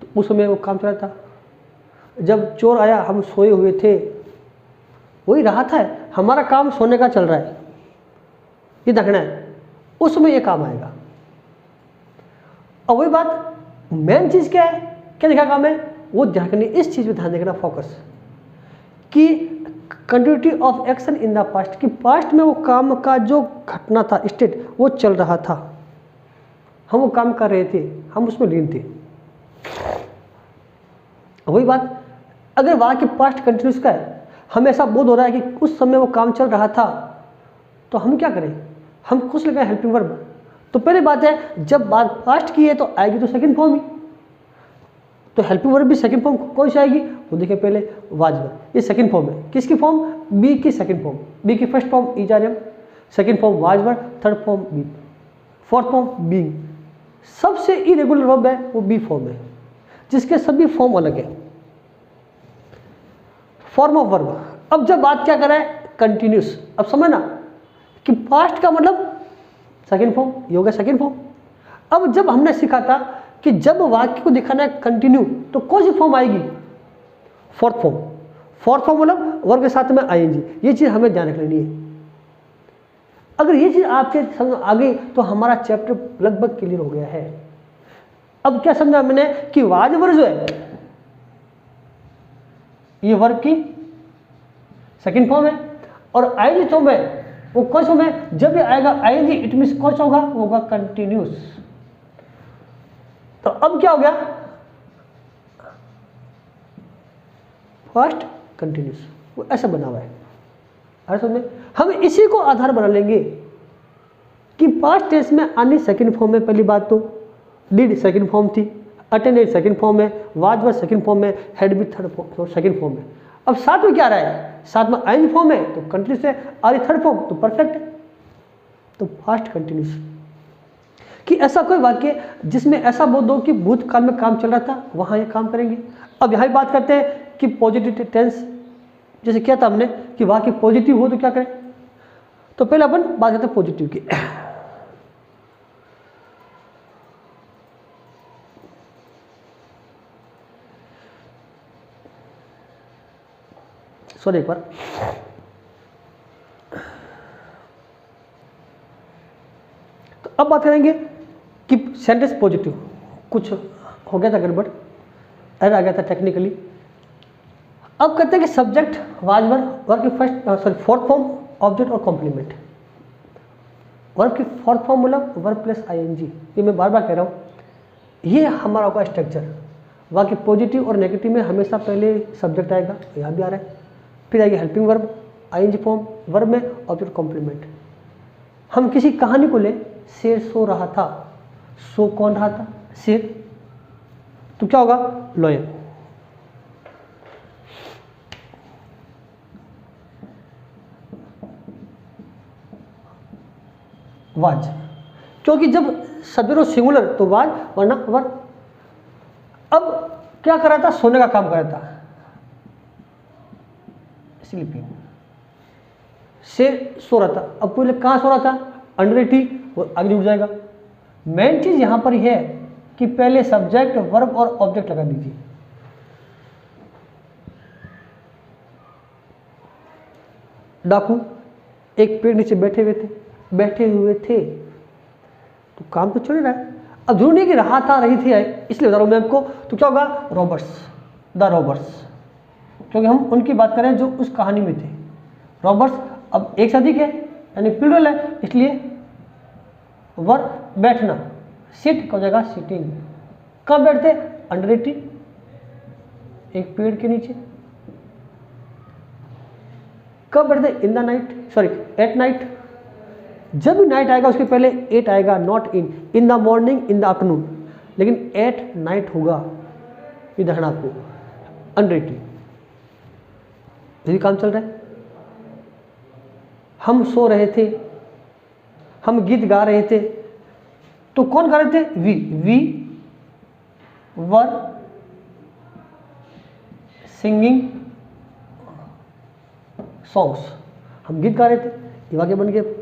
तो उस समय वो काम चल रहा था। जब चोर आया, हम सोए हुए थे, वही राहत है, हमारा काम सोने का चल रहा है, ये देखना है, उस समय ये काम आएगा। और वही बात, मेन चीज क्या है, क्या देखा काम है, वो ध्यान करनी, इस चीज पे ध्यान देना, फोकस कि continuity of action in the past, कि पास्ट में वो काम का जो घटना था, स्टेट, वो चल रहा था, हम वो काम कर रहे थे, हम उसमें लीन थे। वही बात, अगर वाक्य पास्ट कंटिन्यूस का है, हमें ऐसा बोध हो रहा है कि उस समय वो काम चल रहा था, तो हम क्या करें, हम कुछ लगाए हेल्पिंग वर्ब। तो पहले बात है, जब बात पास्ट की है तो आएगी तो सेकंड फॉर्म ही, तो हेल्पिंग वर्ब भी सेकंड फॉर्म कौन सी आएगी, वो देखिए पहले वाज वर्ब, ये सेकंड फॉर्म है। किसकी फॉर्म, बी की सेकंड फॉर्म। बी की first form is are am, second form was were, third form been, fourth form being. सबसे इरेगुलर वर्ब है वो बी फॉर्म है, जिसके सभी फॉर्म अलग है। फॉर्म ऑफ वर्ब, अब जब बात क्या कर रहा है, कंटिन्यूस। अब समझना कि पास्ट का मतलब सेकंड फॉर्म, ये हो गया सेकंड फॉर्म। अब जब हमने सीखा था कि जब वाक्य को दिखाना है कंटिन्यू, तो कौन सी फॉर्म आएगी, फोर्थ फॉर्म। फोर्थ फॉर्म मतलब वर्ब के साथ में आईएनजी, ये चीज हमें ध्यान रख लेनी है। अगर ये चीज आपके समझ आ गई तो हमारा चैप्टर लगभग क्लियर हो गया है। अब क्या समझा मैंने कि वाज वर्ब जो है ये वर्ब की सेकंड फॉर्म है, और आईएनजी फॉर्म है वो कौन सा है, जब ये आएगा आईएनजी, इट मींस कौन सा होगा, वो होगा कंटिन्यूस। तो अब क्या हो गया, फर्स्ट कंटिन्यूस, वो ऐसा बना हुआ है। अरे समझ में, हम इसी को आधार बना लेंगे कि पास्ट टेंस में आनी सेकंड फॉर्म में, पहली बात तो डिड सेकंड फॉर्म थी, अटेंडेड सेकंड फॉर्म है, वाज वर्ब सेकंड फॉर्म है, हैड भी थर्ड फॉर्म, सेकंड फॉर्म है। अब साथ में क्या रहा है, साथ में आईएनजी फॉर्म है तो कंटिन्यूस है, और थर्ड फॉर्म तो परफेक्ट है, तो फास्ट कंटिन्यूस। कि ऐसा कोई वाक्य जिसमें ऐसा बोल दो कि भूतकाल में काम चल रहा था, वहां ये काम करेंगे। अब यहाँ बात करते हैं कि पॉजिटिव टेंस, जैसे क्या था हमने कि वाक्य पॉजिटिव हो तो क्या करें, तो पहले अपन बात करते हैं पॉजिटिव की। सॉरी एक बार, तो अब बात करेंगे कि सेंटेंस पॉजिटिव। कुछ हो गया था गड़बड़, एरर आ गया था टेक्निकली। अब कहते हैं कि सब्जेक्ट वाज वर्ब की फर्स्ट फोर्थ फॉर्म ऑब्जेक्ट और कॉम्प्लीमेंट। वर्ब की फोर्थ फॉर्म मतलब वर्ब प्लस आईएनजी, ये मैं बार बार कह रहा हूँ, ये हमारा होगा स्ट्रक्चर। बाकी पॉजिटिव और नेगेटिव में हमेशा पहले सब्जेक्ट आएगा, यहाँ भी आ रहा है, फिर आएगी helping verb ING form, verb में ऑब्जेक्ट कॉम्प्लीमेंट। हम किसी कहानी को ले, शेर सो रहा था, सो कौन रहा था? शेर, तो क्या होगा? लॉयन। वाज, क्योंकि जब सब्जेक्ट हो सिंगुलर तो वाज, वरना वर्ब। अब क्या कर रहा था? सोने का काम कर रहा था, स्लीपिंग। शेर सो रहा था, अब पहले कहाँ सो रहा था? अंडर ए ट्री, वो आगे जुड़ जाएगा। मेन चीज यहां पर यह है कि पहले सब्जेक्ट वर्ब और ऑब्जेक्ट लगा दीजिए। डाकू एक पेड़ नीचे बैठे हुए थे, तो काम तो चल रहा है। अब जरूर नहीं कि रहा था, रही थी, इसलिए बता रहा हूं मैं आपको। तो क्या होगा? रॉबर्ट्स, द रॉबर्ट्स, क्योंकि हम उनकी बात करें जो उस कहानी में थे। रॉबर्ट्स अब एक से अधिक है, यानी प्लूरल है, इसलिए वर्ब बैठना, सिट हो जाएगा सिटिंग। कब बैठते? अंडर ए ट्री, एक पेड़ के नीचे। कब बैठते? In the night, sorry at night. जब भी नाइट आएगा उसके पहले एट आएगा, not in the morning, in the afternoon, लेकिन एट नाइट होगा, ये देखना आपको। अंडर ए ट्री, यही काम चल रहा है। हम सो रहे थे, हम गीत गा रहे थे, तो कौन गा रहे थे? वी वर सिंगिंग सॉन्ग्स, हम गीत गा रहे थे, ये वाक्य बन गए।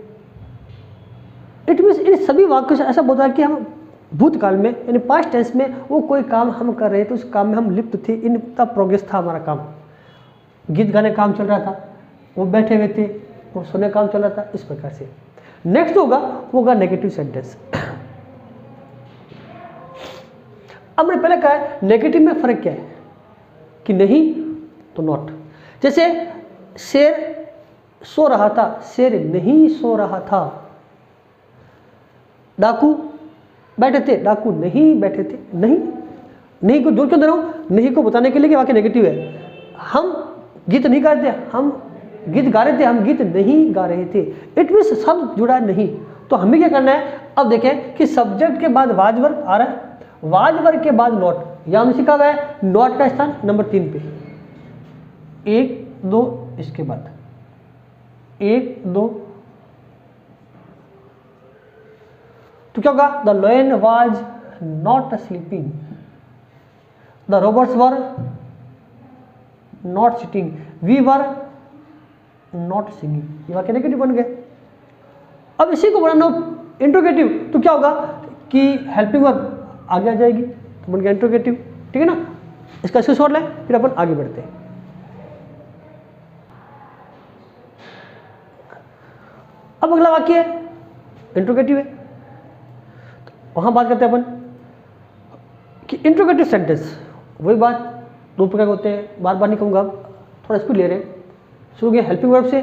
इट मीन्स इन सभी वाक्यों से ऐसा बोलता है कि हम भूतकाल में, यानी पास्ट टेंस में, वो कोई काम हम कर रहे थे, उस काम में हम लिप्त थे, इनका प्रोग्रेस था हमारा काम। गीत गाने काम चल रहा था, वो बैठे हुए थे, वो सुनने काम चल रहा था, इस प्रकार से। नेक्स्ट होगा वो होगा नेगेटिव सेंटेंस। अब मैंने पहले कहा है नेगेटिव में फर्क क्या है कि नहीं तो नॉट। जैसे शेर सो रहा था, शेर नहीं सो रहा था। डाकू बैठे थे, डाकू नहीं बैठे थे। नहीं को जोर क्यों दे रहा हूं? नहीं को बताने के लिए कि वाक्य नेगेटिव है। हम गीत नहीं गा रहे थे, हम गीत गा रहे थे, हम गीत नहीं गा रहे थे। इट मीन्स शब्द जुड़ा नहीं, तो हमें क्या करना है? अब देखें कि सब्जेक्ट के बाद वाज वर्ब आ रहा है, वाज वर्ब के बाद नॉट, यहां में लिखा हुआ है नॉट का स्थान नंबर 3 पे, 1 2 इसके बाद 1 2, तो क्या होगा? The lion was not sleeping, the robbers were not sitting, we were not singing. ये वाक्य नेगेटिव बन गए। अब इसी को बनाना इंट्रोगेटिव, तो क्या होगा कि हेल्पिंग वर्ब आगे आ जाएगी, तो बन गया इंट्रोगेटिव। ठीक है ना? इसका स्क्रीनशॉट लें, फिर अपन आगे बढ़ते हैं। अब अगला वाक्य है इंट्रोगेटिव है, तो वहां बात करते हैं अपन कि इंट्रोगेटिव सेंटेंस, वही बात, दो प्रकार के होते हैं, बार बार नहीं कहूंगा, थोड़ा स्पीड ले रहे हैं। शुरू किया हेल्पिंग वर्ब से,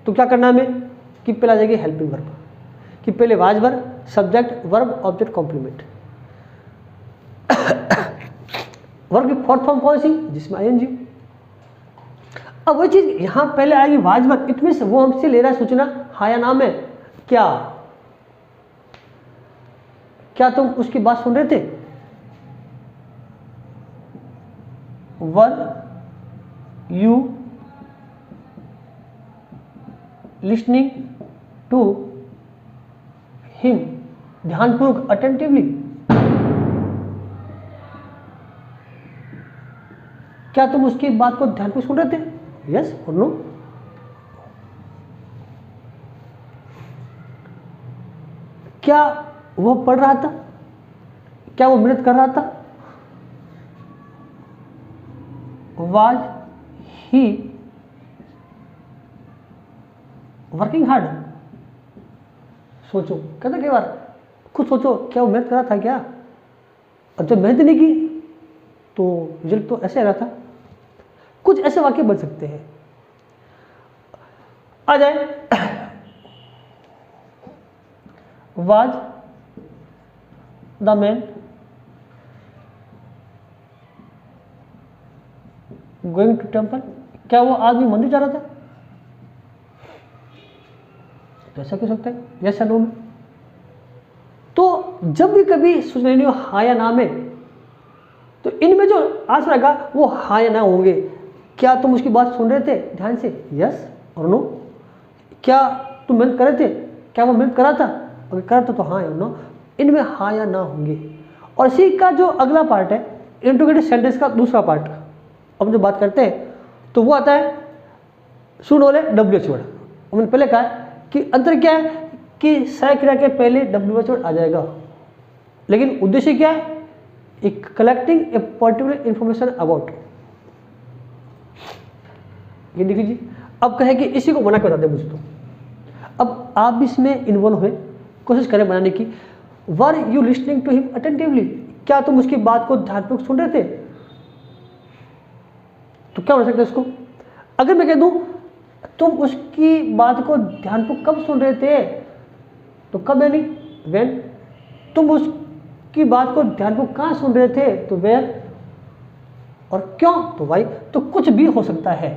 तो क्या करना है हमें कि पहले आ जाएगी हेल्पिंग वर्ब, कि पहले was were, subject verb object complement. Verb की फोर्थ फॉर्म कौन सी? जिसमें आईएनजी। अब वही चीज यहां पहले आएगी वाज वर्ब, इट मींस वो हमसे ले रहा है सूचना, हाँ या ना में। क्या तुम उसकी बात सुन रहे थे? Were you listening to him, ध्यानपूर्वक, अटेंटिवली। क्या तुम उसकी बात को ध्यानपूर्वक सुन रहे थे? यस और नो। क्या वो पढ़ रहा था? क्या वो मेहनत कर रहा था? वाज ही वर्किंग हार्ड, सोचो, कहते कई बार खुद सोचो क्या वो मेहनत करा था क्या, और जब मेहनत नहीं की तो रिजल्ट तो ऐसे आ रहा था। कुछ ऐसे वाक्य बन सकते हैं। आ जाए, was the man going to temple, क्या वो आदमी मंदिर जा रहा था? तो ऐसा कह सकते हैं यस या नो में। तो जब भी कभी सुनने हो हाँ या ना में, तो इनमें जो आंसर आएगा वो हाँ या ना होंगे। क्या तुम उसकी बात सुन रहे थे ध्यान से, यस और नो? क्या तुम मेहनत कर रहे थे, क्या वो मेहनत करा था, अगर करा था तो हाँ या नो, इनमें हाँ या ना होंगे। और इसी का जो अगला पार्ट है इंट्रोगेटिव सेंटेंस का दूसरा पार्ट, अब जो बात करते हैं तो वो आता है सुन वाले WH वर्ड। हमने पहले कहा कि अंतर क्या है कि सह क्रिया के पहले WH वर्ड आ जाएगा, लेकिन उद्देश्य क्या है, एक collecting a particular information about. ये देख लीजिए, अब कहे कि इसी को बना के बताते मुझे। तो अब आप भी इसमें इन्वॉल्व हुए, कोशिश करें बनाने की। Were you listening to him attentively, क्या तुम उसकी बात को ध्यानपूर्वक सुन रहे थे? तो क्या हो सकता है इसको, अगर मैं कह दूं तुम उसकी बात को ध्यानपूर्वक कब सुन रहे थे, तो कब यानी व्हेन। तुम उसकी बात को ध्यानपूर्वक कहाँ सुन रहे थे, तो वेयर। और क्यों, तो वाई। तो कुछ भी हो सकता है।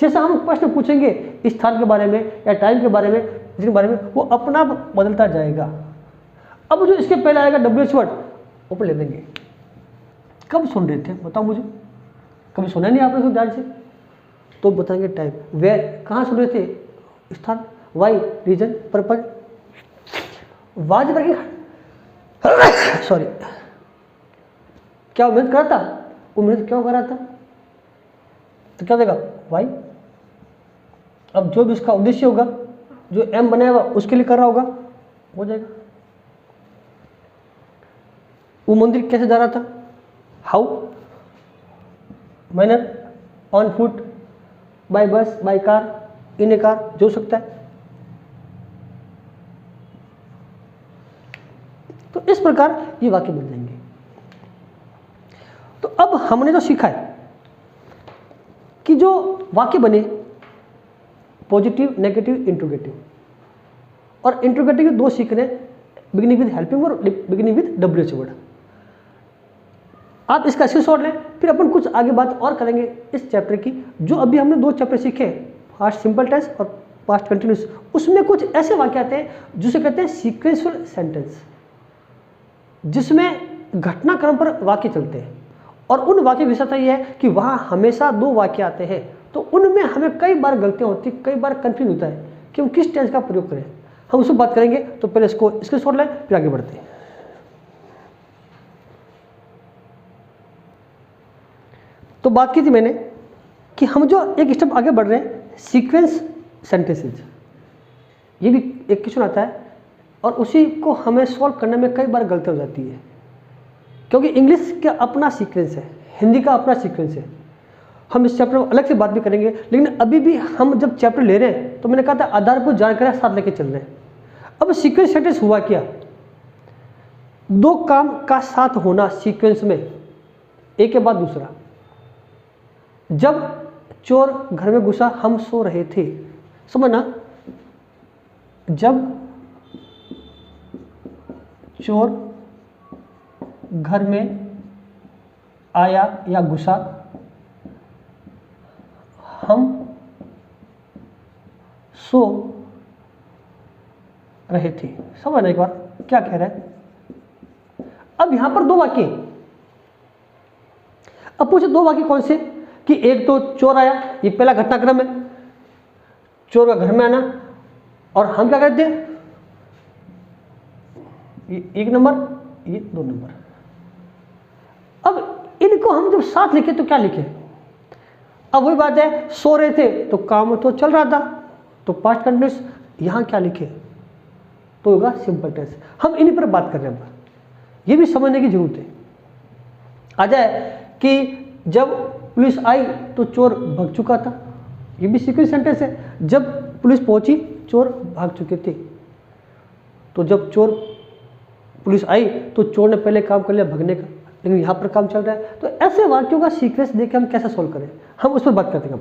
जैसा हम प्रश्न पूछेंगे स्थान के बारे में या टाइम के बारे में, जिसके बारे में, वो अपना बदलता जाएगा। अब जो इसके पहले आएगा WH वर्ड, ऊपर ले देंगे। कब सुन रहे थे बताओ मुझे, कभी सुना नहीं आपने ध्यान से, तो बताएंगे टाइम। वेयर, कहाँ सुन रहे थे, स्थान। Why, reason, purpose. Was working, sorry, क्या वो मेहनत करा था, वो मेहनत क्यों कर रहा था, तो क्या देगा, वाई। अब जो भी उसका उद्देश्य होगा, जो एम बनाया हुआ उसके लिए कर रहा होगा, हो जाएगा। वो मंदिर कैसे जा रहा था, how, manner, on foot, by bus, by car, in a car, जो सकता है। तो इस प्रकार ये वाक्य बन जाएंगे। तो अब हमने जो सीखा है कि जो वाक्य बने पॉजिटिव, नेगेटिव, इंट्रोगेटिव, और इंट्रोगेटिव के दो सीखने, बिगिनिंग विद हेल्पिंग और बिगिनिंग विद WH वर्ड। आप इसका स्क्रीनशॉट लें, फिर अपन कुछ आगे बात और करेंगे इस चैप्टर की। जो अभी हमने 2 चैप्टर सीखे, पास्ट सिंपल टेंस और पास्ट कंटिन्यूस, उसमें कुछ ऐसे वाक्य आते हैं जिसे कहते हैं सीक्वेंशियल सेंटेंस, जिसमें घटनाक्रम पर वाक्य चलते हैं। और उन वाक्य की विशेषता यह है कि वहाँ हमेशा 2 वाक्य आते हैं, तो उनमें हमें कई बार गलतियाँ होती, कई बार कंफ्यूज होता है कि हम किस टेंस का प्रयोग करें। हम उसको बात करेंगे, तो पहले इसको स्क्रीनशॉट लें, फिर आगे बढ़ते हैं। तो बात की थी मैंने कि हम जो एक स्टेप आगे बढ़ रहे हैं, सीक्वेंस सेंटेंसेज, ये भी एक क्वेश्चन आता है, और उसी को हमें सॉल्व करने में कई बार गलती हो जाती है, क्योंकि इंग्लिश का अपना सीक्वेंस है, हिंदी का अपना सीक्वेंस है। हम इस चैप्टर में अलग से बात भी करेंगे, लेकिन अभी भी हम जब चैप्टर ले रहे हैं तो मैंने कहा था आधारभूत जानकारी साथ लेके चल रहे हैं। अब सीक्वेंस सेंटेंस हुआ क्या, 2 काम का साथ होना सीक्वेंस में, एक के बाद दूसरा। जब चोर घर में घुसा, हम सो रहे थे, समझना। जब चोर घर में आया या घुसा, हम सो रहे थे। समझना एक बार क्या कह रहा है। अब यहां पर 2 वाक्य, अब पूछे 2 वाक्य कौन से, कि एक तो चोर आया, ये पहला घटनाक्रम है, चोर का घर में आना, और हम क्या करते हैं, ये 1 नंबर, ये 2 नंबर। अब इनको हम जब साथ लिखे तो क्या लिखे, अब वही बात है, सो रहे थे तो काम तो चल रहा था, तो पास्ट कंटिन्यूअस। यहां क्या लिखे, तो होगा सिंपल टेंस। हम इन्हीं पर बात कर रहे हैं, ये भी समझने की जरूरत है। आ जाए कि जब पुलिस आई तो चोर भाग चुका था, ये भी सीक्वेंस सेंटेंस है। जब पुलिस पहुंची, चोर भाग चुके थे। तो जब पुलिस आई तो चोर ने पहले काम कर लिया भगने का, लेकिन यहाँ पर काम चल रहा है। तो ऐसे वाक्यों का सीक्वेंस देख के हम कैसे सोल्व करें, हम उस पर बात करते हैं।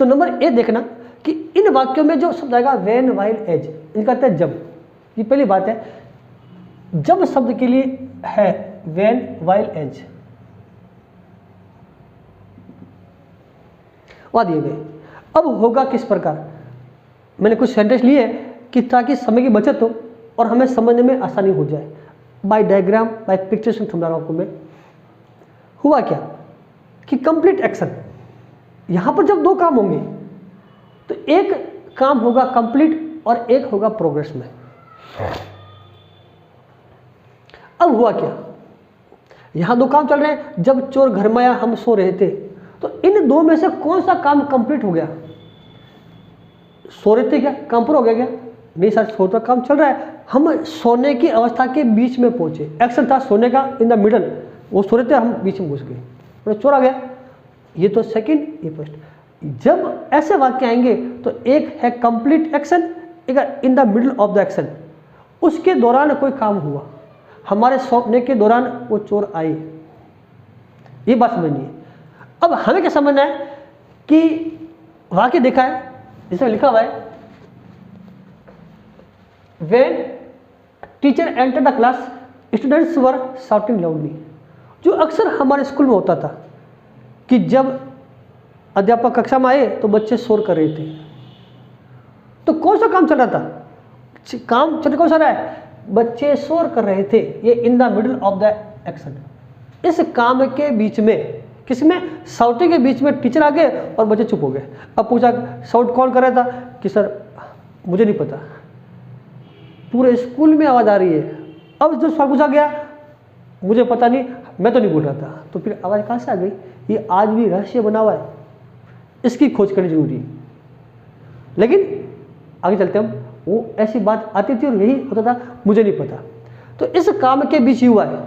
तो नंबर ए देखना कि इन वाक्यों में जो शब्द आएगा व्हेन, व्हाइल, एज, इनका अर्थ है जब। ये पहली बात है, जब शब्द के लिए है व्हेन, व्हाइल, एज, वहां दिए गए। अब होगा किस प्रकार, मैंने कुछ सेंटेंस लिए कि ताकि समय की बचत हो और हमें समझने में आसानी हो जाए। बाय डायग्राम, बाय पिक्चर से समझा रहा हूं आपको मैं। हुआ क्या कि कंप्लीट एक्शन, यहां पर जब दो काम होंगे तो एक काम होगा कंप्लीट और एक होगा प्रोग्रेस में। अब हुआ क्या, यहां दो काम चल रहे हैं। जब चोर घर में आया, हम सो रहे थे, तो इन दो में से कौन सा काम कंप्लीट हो गया? सो रहे थे क्या काम पूरा हो गया क्या? नहीं सर, सोता काम चल रहा है। हम सोने की अवस्था के बीच में पहुंचे, एक्शन था सोने का, इन द मिडल। वो सो रहे थे, हम बीच में घुस गए, तो चोर आ गया। ये तो सेकंड, ये फर्स्ट। जब ऐसे वाक्य आएंगे तो एक है कंप्लीट एक्शन, एक इन the middle of the action. उसके दौरान कोई काम हुआ, हमारे सोने के दौरान वो चोर आए, ये बात समझनी है। अब हमें क्या समझना है कि वाक्य देखा है जिसमें लिखा हुआ है when teacher enter the class students were shouting loudly, जो अक्सर हमारे स्कूल में होता था कि जब अध्यापक कक्षा में आए तो बच्चे शोर कर रहे थे। तो कौन सा काम चल रहा था? काम चल कौन सा रहा है? बच्चे शोर कर रहे थे, ये इन the middle of the action. इस काम के बीच में, किसमें? शाउटिंग के बीच में टीचर आ गए और बच्चे चुप हो गए। अब पूछा शाउट कौन कर रहा था कि सर मुझे नहीं पता, पूरे स्कूल में आवाज आ रही है। अब जब सवाल पूछा गया मुझे पता नहीं, मैं तो नहीं बोल रहा था, तो फिर आवाज कहां से आ गई? ये आज भी रहस्य बना हुआ है, इसकी खोज करनी जरूरी है। लेकिन आगे चलते हम, वो ऐसी बात आती थी और यही होता था मुझे नहीं पता। तो इस काम के बीच ही हुआ है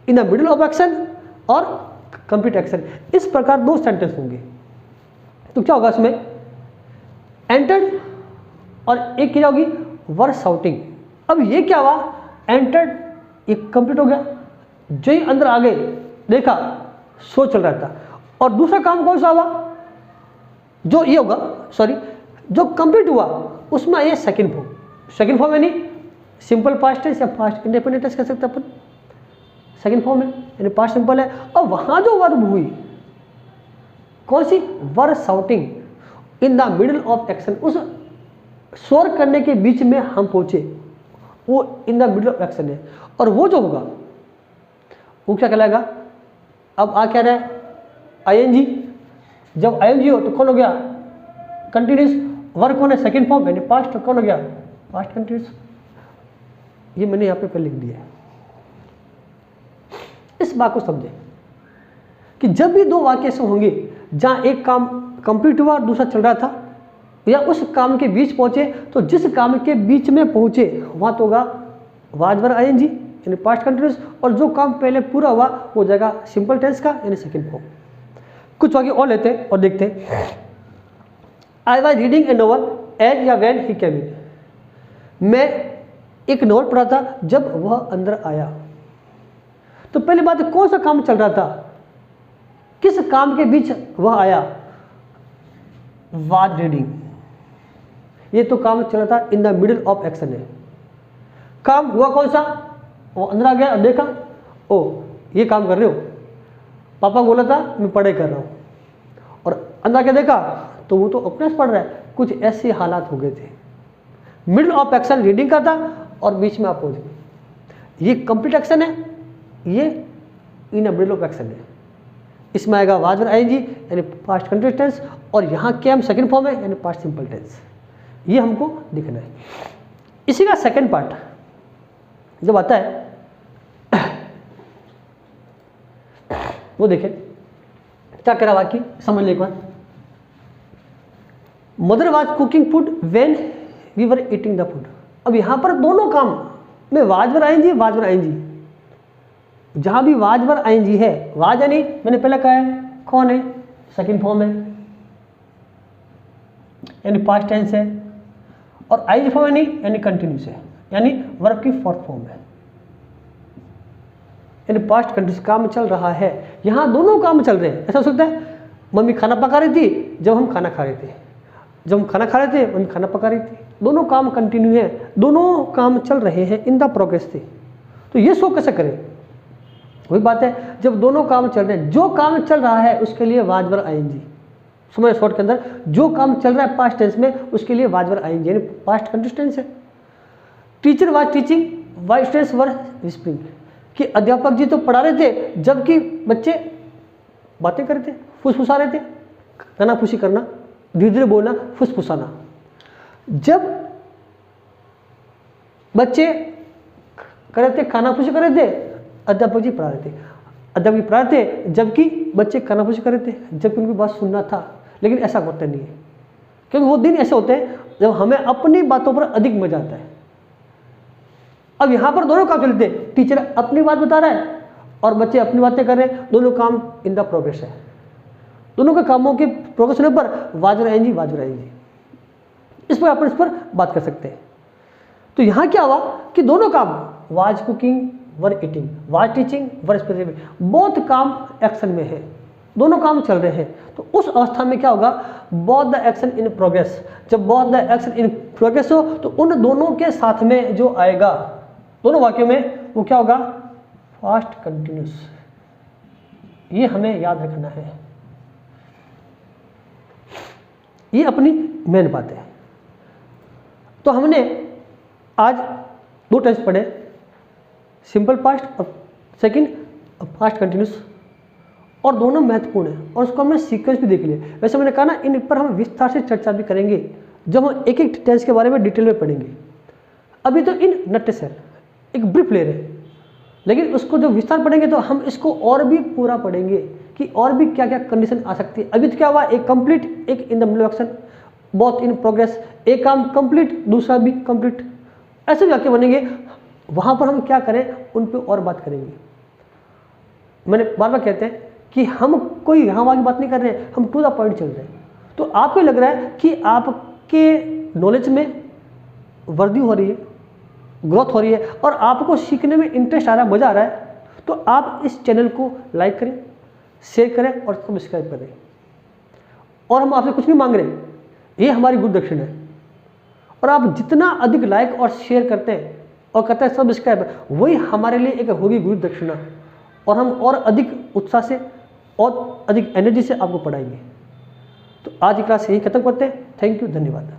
इन द मिडल ऑफ एक्शन और कंप्लीट एक्शन। इस प्रकार दो सेंटेंस होंगे। तो क्या होगा इसमें? एंटर्ड और एक क्या होगी? वर शाउटिंग। अब ये क्या हुआ? एंटर्ड, ये कंप्लीट हो गया, जो ही अंदर आ गए देखा शो चल रहा था। और दूसरा काम कौन सा हुआ? जो ये होगा, सॉरी, जो कंप्लीट हुआ उसमें ये सेकंड फॉर्म। सेकंड फॉर्म यानी सिंपल पास्ट टेंस या पास्ट इंडेफिनिट टेंस कह सकते हैं अपन। सेकंड फॉर्म है यानी पास्ट सिंपल है। और वहां जो वर्ब हुई कौन सी? Were shouting in the middle of action. उस शोर करने के बीच में हम पहुंचे, वो in the middle of action है। और वो जो होगा वो क्या कहलाएगा? अब आ क्या रहा है? आईएनजी। जब आईएनजी हो तो कौन हो गया? कंटिन्यूस। वर्क कौन है? सेकंड फॉर्म यानी पास्ट, कौन हो गया? Past continuous. ये मैंने यहां पे पहले लिख दिया है। इस बात को समझे कि जब भी दो वाक्य ऐसे होंगे जहां एक काम कंप्लीट हुआ और दूसरा चल रहा था, या उस काम के बीच पहुंचे, तो जिस काम के बीच में पहुंचे वहां तो होगा वाज वर आईएनजी यानी पास्ट कंटिन्यूस, और जो काम पहले पूरा हुआ वो जगह सिंपल टेंस का यानी सेकंड फॉर्म। कुछ वाक्य और लेते हैं और देखते हैं। I was reading a novel as या व्हेन ही केम इन। मैं एक नोवेल पढ़ा था जब वह अंदर आया। तो पहली बात, कौन सा काम चल रहा था? किस काम के बीच वह आया? Was reading. ये तो काम चल रहा था इन द मिडल ऑफ एक्शन है। काम हुआ कौन सा? वो अंदर आ गया और देखा, ओ ये काम कर रहे हो, पापा बोला था मैं पढ़ाई कर रहा हूं, और अंदर क्या देखा तो वो तो अपने से पढ़ रहा है। कुछ ऐसे हालात हो गए थे, मिडल ऑफ एक्शन रीडिंग का था और बीच में आप पहुंच गए। ये कंप्लीट एक्शन है, ये इन मिडल ऑफ एक्शन है। इसमें आएगा वाज वर आईएनजी यानी पास्ट कंटिन्यूअस टेंस, और यहाँ केम सेकंड फॉर्म है यानी पास्ट सिंपल टेंस। ये हमको दिखना है। इसी का सेकंड पार्ट जब आता है वो देखें क्या कह रहा वाक्य, समझ ले एक बार। Mother was cooking food when we were eating the food. अब यहां पर दोनों काम में was were ING, was were ING. जहां भी वाज वर आईएनजी है, वाज यानी मैंने पहले कहा है कौन है? सेकंड फॉर्म है। यानी पास्ट टेंस है, और आई फॉर्म यानी कंटिन्यूस है, यानी वर्ब की फोर्थ फॉर्म है, यानी पास्ट कंटिन्यूस, काम चल रहा है। यहाँ दोनों काम चल रहे हैं। ऐसा हो सकता है मम्मी खाना पका रही थी जब हम खाना खा रहे थे, जब हम खाना खा रहे थे मम्मी खाना पका रही थी, दोनों काम कंटिन्यू है, दोनों काम चल रहे हैं, इन द प्रोग्रेस थे। तो ये शो कैसे करें? वही बात है, जब दोनों काम चल रहे हैं, जो काम चल रहा है उसके लिए वाज वर आईएनजी। समझ शॉर्ट के अंदर, जो काम चल रहा है पास्ट टेंस में उसके लिए वाज वर आईएनजी, यानी पास्ट कंटिन्यूस टेंस है। Teacher was teaching while students were whispering, कि अध्यापक जी तो पढ़ा रहे थे जबकि बच्चे बातें कर रहे थे, फुसफुसा रहे थे। कानाफूसी करना, धीरे धीरे बोलना, फुसफुसाना। जब बच्चे कर रहे थे, कानाफूसी कर रहे थे, अध्यापक जी पढ़ा रहे थे। अध्यापक जी पढ़ा रहे थे जबकि बच्चे कानाफूसी कर रहे थे, जबकि उनकी बात सुनना था। लेकिन ऐसा होता नहीं है, क्योंकि वो दिन ऐसे होते हैं जब हमें अपनी बातों पर अधिक मजा आता है। अब यहां पर दोनों काम चलते हैं, टीचर अपनी बात बता रहा है और बच्चे अपनी बातें कर रहे हैं, दोनों काम इन द प्रोग्रेस है। दोनों के कामों के प्रोग्रेस होने पर वाज रहेंगी, वाज रहेंगी। इस पर अपन इस पर बात कर सकते हैं। तो यहां क्या हुआ कि दोनों काम, was cooking were eating, was teaching were speaking, बहुत काम एक्शन में है, दोनों काम चल रहे हैं। तो उस अवस्था में क्या होगा, both the action in progress. जब both the action in progress हो तो उन दोनों के साथ में जो आएगा दोनों वाक्यों में, वो क्या होगा, फास्ट कंटिन्यूस। ये हमें याद रखना है, ये अपनी मेन बात है। तो हमने आज दो टेंस पढ़े, सिंपल पास्ट और सेकंड पास्ट कंटिन्यूस, और दोनों महत्वपूर्ण है और उसको हमने सीक्वेंस भी देख लिया। वैसे मैंने कहा ना, इन पर हम विस्तार से चर्चा भी करेंगे जब हम एक एक टेंस के बारे में डिटेल में पढ़ेंगे। अभी तो इन नटशेल एक ब्रीफ ले रहे हैं, लेकिन उसको जब विस्तार पढ़ेंगे तो हम इसको और भी पूरा पढ़ेंगे कि और भी क्या क्या कंडीशन आ सकती है। अभी तो क्या हुआ, एक कंप्लीट, एक इन the middle action, both in progress, एक काम कंप्लीट दूसरा भी कंप्लीट, ऐसे वाक्य बनेंगे। वहां पर हम क्या करें उन पे और बात करेंगे। मैंने बार बार कहते हैं कि हम कोई यहाँ वहाँ की बात नहीं कर रहे हैं, हम टू द पॉइंट चल रहे हैं। तो आपको लग रहा है कि आपके नॉलेज में वृद्धि हो रही है, ग्रोथ हो रही है और आपको सीखने में इंटरेस्ट आ रहा है, मजा आ रहा है, तो आप इस चैनल को लाइक करें, शेयर करें और सब्सक्राइब करें। और हम आपसे कुछ नहीं मांग रहे, ये हमारी गुरु दक्षिणा है। और आप जितना अधिक लाइक और शेयर करते हैं और करते हैं सब्सक्राइब, वही हमारे लिए एक होगी गुरु दक्षिणा, और हम और अधिक उत्साह से और अधिक एनर्जी से आपको पढ़ाएंगे। तो आज की क्लास यही खत्म करते हैं। थैंक यू, धन्यवाद।